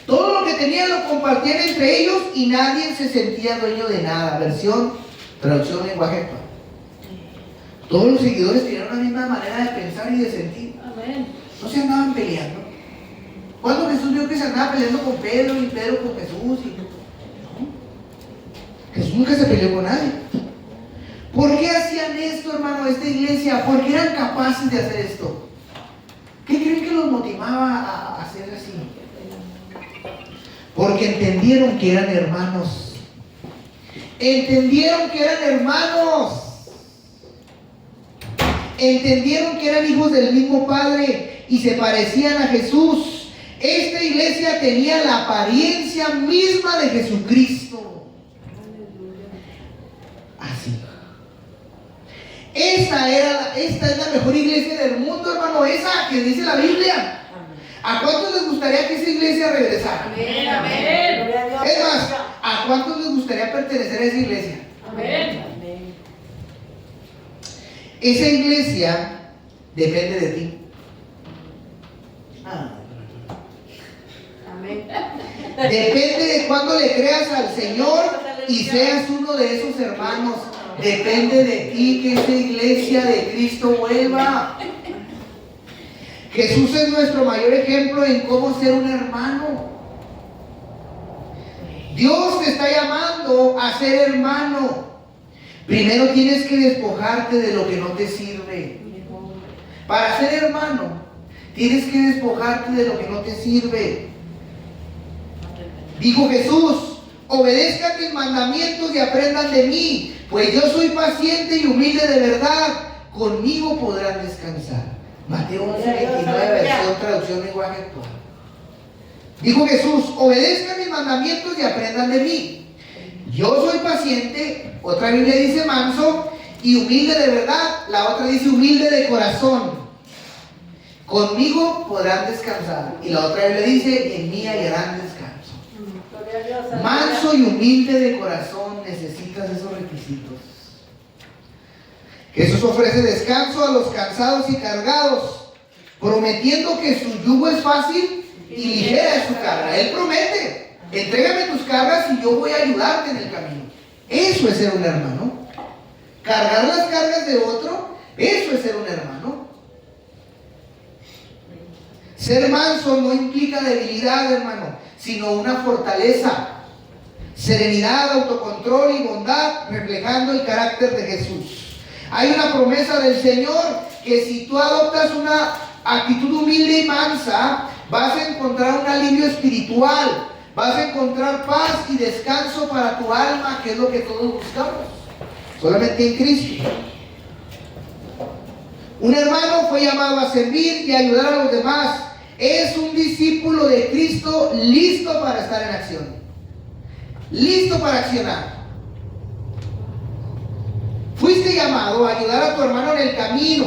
Todo lo que tenían lo compartían entre ellos y nadie se sentía dueño de nada. Traducción lenguaje actual. Todos los seguidores tenían una misma manera de pensar y de sentir. Amén. No se andaban peleando. Cuando Jesús vio que se andaba peleando con Pedro y Pedro con Jesús, no. Jesús nunca se peleó con nadie. ¿Por qué hacían esto, hermano, esta iglesia? ¿Por qué eran capaces de hacer esto? ¿Qué creen que los motivaba a hacer así? Porque entendieron que eran hermanos. Entendieron que eran hermanos. Entendieron que eran hijos del mismo Padre y se parecían a Jesús. Esta iglesia tenía la apariencia misma de Jesucristo. Así. Esta es la mejor iglesia del mundo, hermano. Esa que dice la Biblia. ¿A cuántos les gustaría que esa iglesia regresara? Amén, amén. Es más, ¿a cuántos les gustaría pertenecer a esa iglesia? Amén. Esa iglesia depende de ti. Amén. Depende de cuándo le creas al Señor y seas uno de esos hermanos. Depende de ti que esa iglesia de Cristo vuelva. Jesús es nuestro mayor ejemplo en cómo ser un hermano. Dios te está llamando a ser hermano. Primero tienes que despojarte de lo que no te sirve. Para ser hermano, tienes que despojarte de lo que no te sirve. Dijo Jesús: obedezcan mis mandamientos y aprendan de mí, pues yo soy paciente y humilde de verdad. Conmigo podrán descansar. Mateo 11:29, versión traducción lenguaje actual. Dijo Jesús: obedezcan mis mandamientos y aprendan de mí. Yo soy paciente, otra Biblia dice manso, y humilde de verdad, la otra dice humilde de corazón. Conmigo podrán descansar. Y la otra Biblia dice: en mí hallarán descanso. Manso y humilde de corazón, necesitas esos requisitos. Jesús ofrece descanso a los cansados y cargados, prometiendo que su yugo es fácil y ligera es su carga. Él promete: entrégame tus cargas y yo voy a ayudarte en el camino. Eso es ser un hermano. Cargar las cargas de otro, eso es ser un hermano. Ser manso no implica debilidad, hermano, sino una fortaleza, serenidad, autocontrol y bondad, reflejando el carácter de Jesús. Hay una promesa del Señor que si tú adoptas una actitud humilde y mansa, vas a encontrar un alivio espiritual, vas a encontrar paz y descanso para tu alma, que es lo que todos buscamos, solamente en Cristo. Un hermano fue llamado a servir y ayudar a los demás. Es un discípulo de Cristo listo para estar en acción, listo para accionar. Fuiste llamado a ayudar a tu hermano en el camino,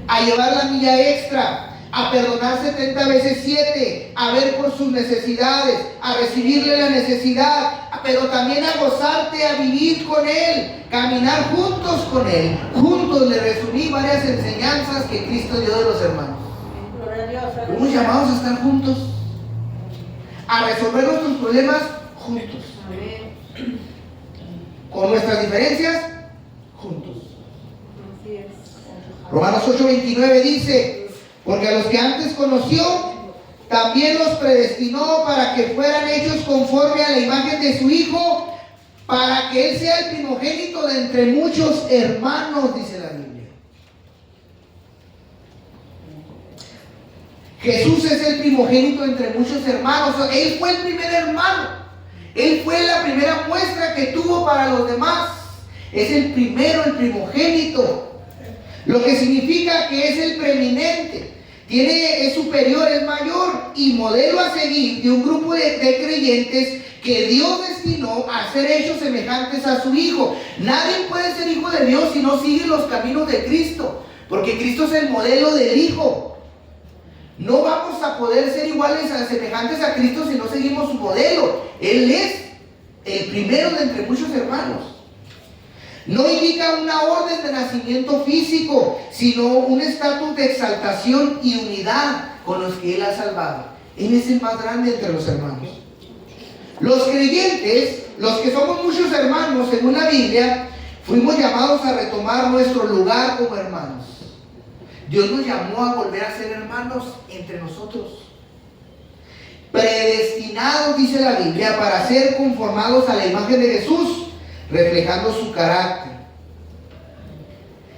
a llevar la milla extra, a perdonar 70 veces 7, a ver por sus necesidades, a recibirle la necesidad, pero también a gozarte, a vivir con Él, caminar juntos con Él. Juntos le resumí varias enseñanzas que Cristo dio de los hermanos. Fuimos llamados a estar juntos, a resolver nuestros problemas juntos, con nuestras diferencias juntos. Romanos 8:29 dice: porque a los que antes conoció, también los predestinó para que fueran hechos conforme a la imagen de su Hijo, para que Él sea el primogénito de entre muchos hermanos, dice la Biblia. Jesús es el primogénito entre muchos hermanos. Él fue el primer hermano. Él fue la primera muestra que tuvo para los demás. Es el primero, el primogénito. Lo que significa que es el preeminente. Es superior, es mayor y modelo a seguir de un grupo de creyentes que Dios destinó a ser hechos semejantes a su Hijo. Nadie puede ser hijo de Dios si no sigue los caminos de Cristo, porque Cristo es el modelo del Hijo. No vamos a poder ser iguales a semejantes a Cristo si no seguimos su modelo. Él es el primero de entre muchos hermanos. No indica una orden de nacimiento físico, sino un estatus de exaltación y unidad con los que Él ha salvado. Él es el más grande entre los hermanos. Los creyentes, los que somos muchos hermanos, según la Biblia, fuimos llamados a retomar nuestro lugar como hermanos. Dios nos llamó a volver a ser hermanos entre nosotros. Predestinados, dice la Biblia, para ser conformados a la imagen de Jesús, reflejando su carácter.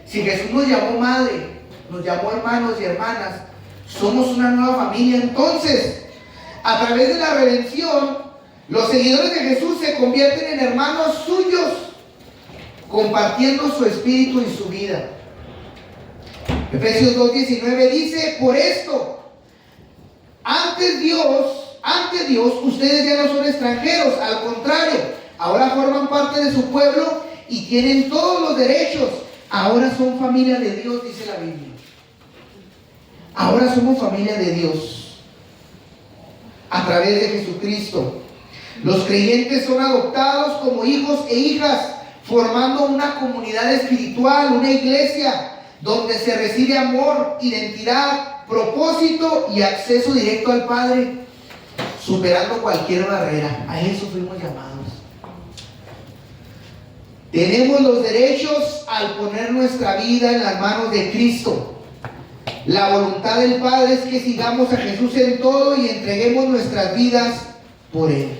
Si Jesús nos llamó madre, nos llamó hermanos y hermanas, somos una nueva familia. Entonces, a través de la redención, los seguidores de Jesús se convierten en hermanos suyos, compartiendo su espíritu y su vida. Efesios 2:19 dice: por esto, ante Dios, ustedes ya no son extranjeros, al contrario, ahora forman parte de su pueblo y tienen todos los derechos. Ahora son familia de Dios, dice la Biblia. Ahora somos familia de Dios a través de Jesucristo. Los creyentes son adoptados como hijos e hijas, formando una comunidad espiritual, una iglesia donde se recibe amor, identidad, propósito y acceso directo al Padre, superando cualquier barrera. A eso fuimos llamados. Tenemos los derechos al poner nuestra vida en las manos de Cristo. La voluntad del Padre es que sigamos a Jesús en todo y entreguemos nuestras vidas por Él.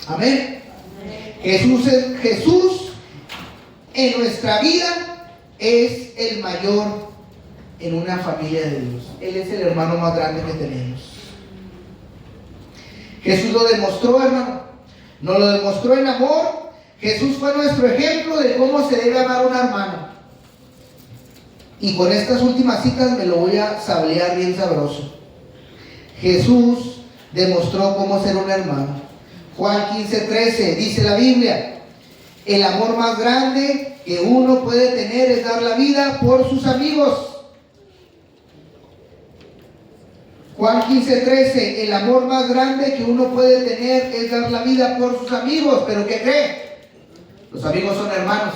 Amén. Jesús en nuestra vida es el mayor en una familia de Dios. Él es el hermano más grande que tenemos. Jesús lo demostró, hermano. Nos lo demostró en amor. Jesús fue nuestro ejemplo de cómo se debe amar a un hermano. Y con estas últimas citas me lo voy a sablear bien sabroso. Jesús demostró cómo ser un hermano. Juan 15:13 dice la Biblia: el amor más grande que uno puede tener es dar la vida por sus amigos. Juan 15:13, el amor más grande que uno puede tener es dar la vida por sus amigos. ¿Pero qué cree? Los amigos son hermanos.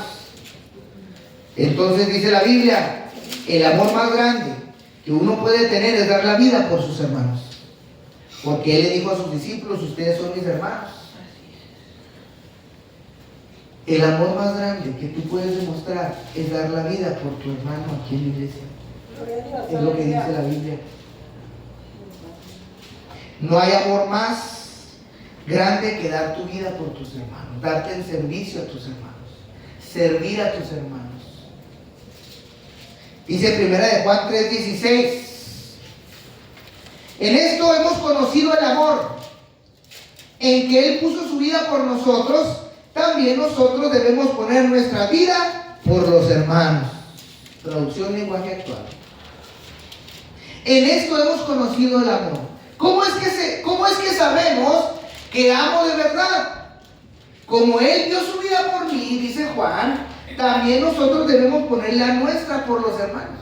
Entonces dice la Biblia, el amor más grande que uno puede tener es dar la vida por sus hermanos. Porque Él le dijo a sus discípulos: ustedes son mis hermanos. El amor más grande que tú puedes demostrar es dar la vida por tu hermano aquí en la iglesia. Es lo que dice la Biblia. No hay amor más grande que dar tu vida por tus hermanos, darte en servicio a tus hermanos, servir a tus hermanos. Dice 1 Juan 3:16: en esto hemos conocido el amor, en que Él puso su vida por nosotros. También nosotros debemos poner nuestra vida por los hermanos. Traducción lenguaje actual. En esto hemos conocido el amor. ¿Cómo es que sabemos que amo de verdad? Como Él dio su vida por mí, dice Juan, también nosotros debemos poner la nuestra por los hermanos.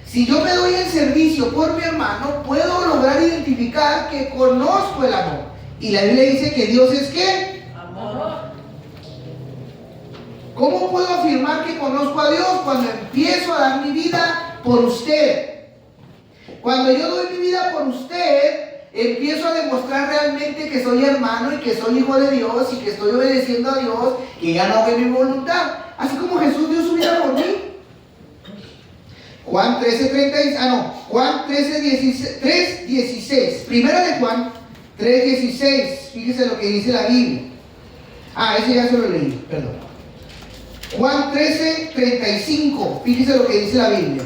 Si yo me doy el servicio por mi hermano, puedo lograr identificar que conozco el amor. Y la Biblia dice que Dios es ¿qué? Amor. ¿Cómo puedo afirmar que conozco a Dios? Cuando empiezo a dar mi vida por usted. Cuando yo doy mi vida por usted, empiezo a demostrar realmente que soy hermano y que soy hijo de Dios y que estoy obedeciendo a Dios, que ya no hago mi voluntad. Así como Jesús dio su vida por mí. Juan 13:16. Primera de Juan 3:16. Fíjese lo que dice la Biblia. Ese ya se lo leí, perdón. Juan 13:35. Fíjese lo que dice la Biblia.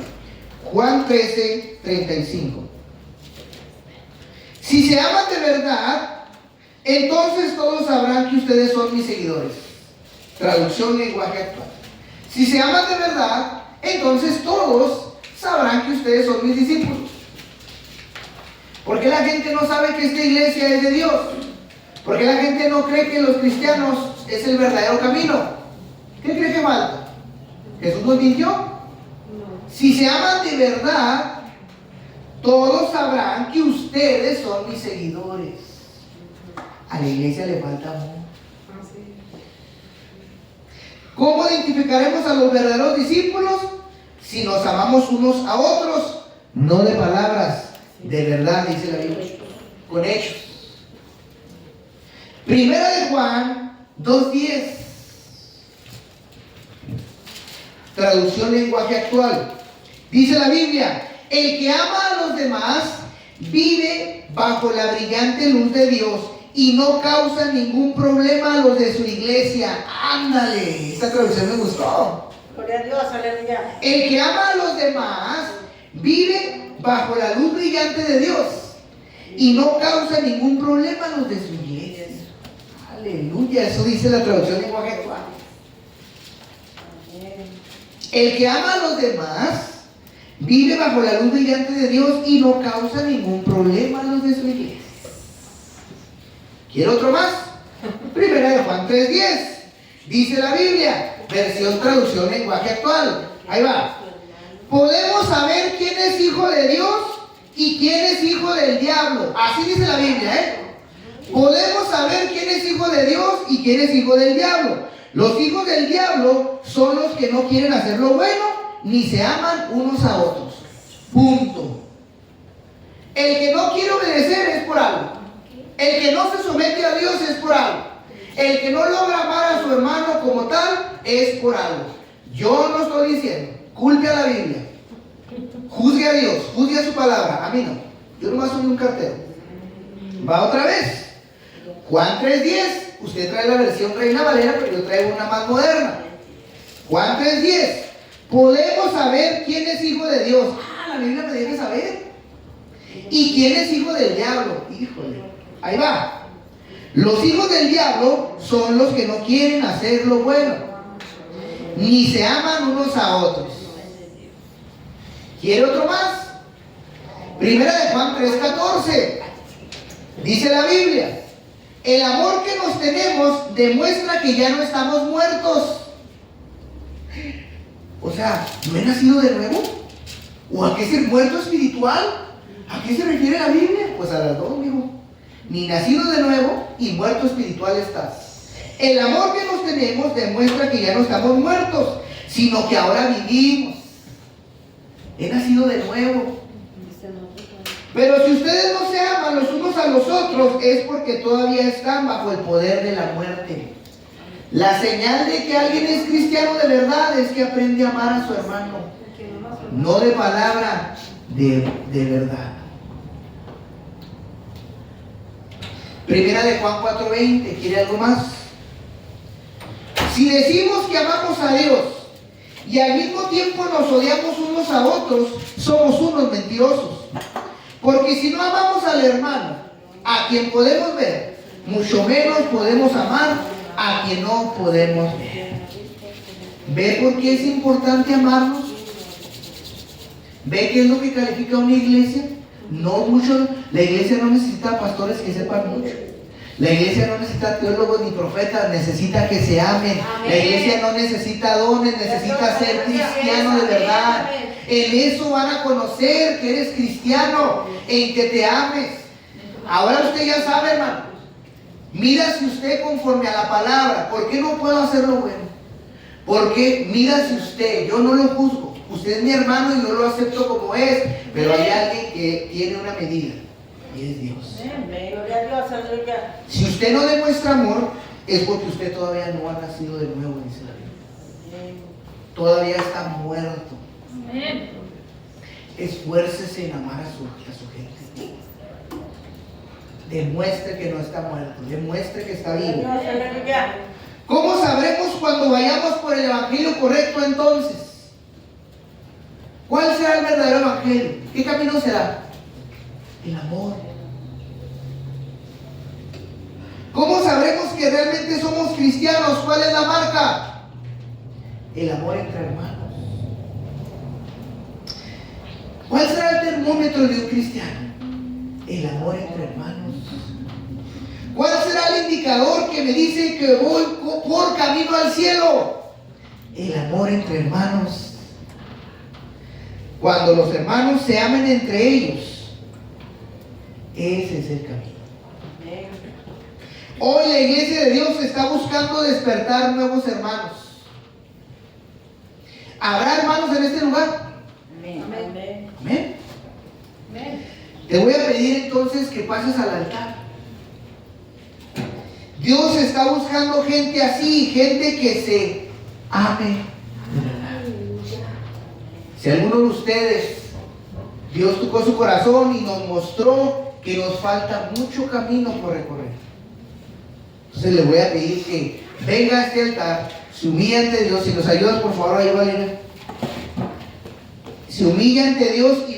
Juan 13:35. Si se aman de verdad, entonces todos sabrán que ustedes son mis seguidores. Traducción lenguaje actual. Si se aman de verdad, entonces todos sabrán que ustedes son mis discípulos. ¿Por qué la gente no sabe que esta iglesia es de Dios? Porque la gente no cree que los cristianos es el verdadero camino. ¿Qué cree que falta? ¿Jesús nos mintió? Si se aman de verdad, todos sabrán que ustedes son mis seguidores. A la iglesia le falta amor. ¿Cómo identificaremos a los verdaderos discípulos? Si nos amamos unos a otros, no de palabras, de verdad, dice la Biblia, con hechos. Primera de Juan 2:10, traducción lenguaje actual. Dice la Biblia: el que ama a los demás vive bajo la brillante luz de Dios y no causa ningún problema a los de su iglesia. Ándale, esta traducción me gustó. Gloria a Dios, aleluya. El que ama a los demás vive bajo la luz brillante de Dios y no causa ningún problema a los de su iglesia. Aleluya, eso dice la traducción de lenguaje actual. El que ama a los demás vive bajo la luz brillante de Dios y no causa ningún problema a los de su iglesia. ¿Quiere otro más? Primera de Juan 3:10. Dice la Biblia, versión traducción lenguaje actual. Ahí va. Podemos saber quién es hijo de Dios y quién es hijo del diablo. Así dice la Biblia, ¿eh? Podemos saber quién es hijo de Dios y quién es hijo del diablo. Los hijos del diablo son los que no quieren hacer lo bueno ni se aman unos a otros. Punto. El que no quiere obedecer es por algo. El que no se somete a Dios es por algo. El que no logra amar a su hermano como tal es por algo. Yo no estoy diciendo, culpe a la Biblia, juzgue a Dios, juzgue a su palabra. A mí no. Yo nomás soy un cartero. Va otra vez. Juan 3:10. Usted trae la versión Reina Valera, pero yo traigo una más moderna. Juan 3:10. Podemos saber quién es hijo de Dios. La Biblia me debe saber. ¿Y quién es hijo del diablo? Híjole. Ahí va. Los hijos del diablo son los que no quieren hacer lo bueno, ni se aman unos a otros. ¿Quiere otro más? Primera de Juan 3:14. Dice la Biblia: el amor que nos tenemos demuestra que ya no estamos muertos. O sea, ¿no he nacido de nuevo? ¿O a qué es el muerto espiritual? ¿A qué se refiere la Biblia? Pues a las dos, amigo. Ni nacido de nuevo y muerto espiritual estás. El amor que nos tenemos demuestra que ya no estamos muertos, sino que ahora vivimos. He nacido de nuevo. Pero si ustedes no se aman los unos a los otros, es porque todavía están bajo el poder de la muerte. La señal de que alguien es cristiano de verdad es que aprende a amar a su hermano. No de palabra, de verdad. Primera de Juan 4:20. ¿Quiere algo más? Si decimos que amamos a Dios y al mismo tiempo nos odiamos unos a otros, somos unos mentirosos. Porque si no amamos al hermano, a quien podemos ver, mucho menos podemos amar a quien no podemos ver. ¿Ve por qué es importante amarnos? ¿Ve qué es lo que califica a una iglesia? No mucho. La iglesia no necesita pastores que sepan mucho. La iglesia no necesita teólogos ni profetas, necesita que se amen. La iglesia no necesita dones, necesita ser cristiano de verdad. En eso van a conocer que eres cristiano, en que te ames. Ahora usted ya sabe, hermano. Mírase usted conforme a la palabra. ¿Por qué no puedo hacer lo bueno? Porque mírase usted, yo no lo juzgo. Usted es mi hermano y yo lo acepto como es, pero hay alguien que tiene una medida y es Dios. Si usted no demuestra amor, es porque usted todavía no ha nacido de nuevo, dice la Biblia. Todavía está muerto. Esfuércese en amar a su gente. Demuestre que no está muerto, demuestre que está vivo. ¿Cómo sabremos cuando vayamos por el evangelio correcto entonces? ¿Cuál será el verdadero evangelio? ¿Qué camino será? El amor. ¿Cómo sabremos que realmente somos cristianos? ¿Cuál es la marca? El amor entre hermanos. ¿Cuál será el termómetro de un cristiano? El amor entre hermanos. ¿Cuál será el indicador que me dice que voy por camino al cielo? El amor entre hermanos. Cuando los hermanos se amen entre ellos, ese es el camino. Hoy la iglesia de Dios está buscando despertar nuevos hermanos. ¿Habrá hermanos en este lugar? Amén. Amén. Te voy a pedir entonces que pases al altar. Dios está buscando gente así, gente que se ame de verdad. Si alguno de ustedes, Dios tocó su corazón y nos mostró que nos falta mucho camino por recorrer, entonces le voy a pedir que venga a este altar, se humilla ante Dios. Si nos ayudas por favor, ahí Valeria. Se humilla ante Dios y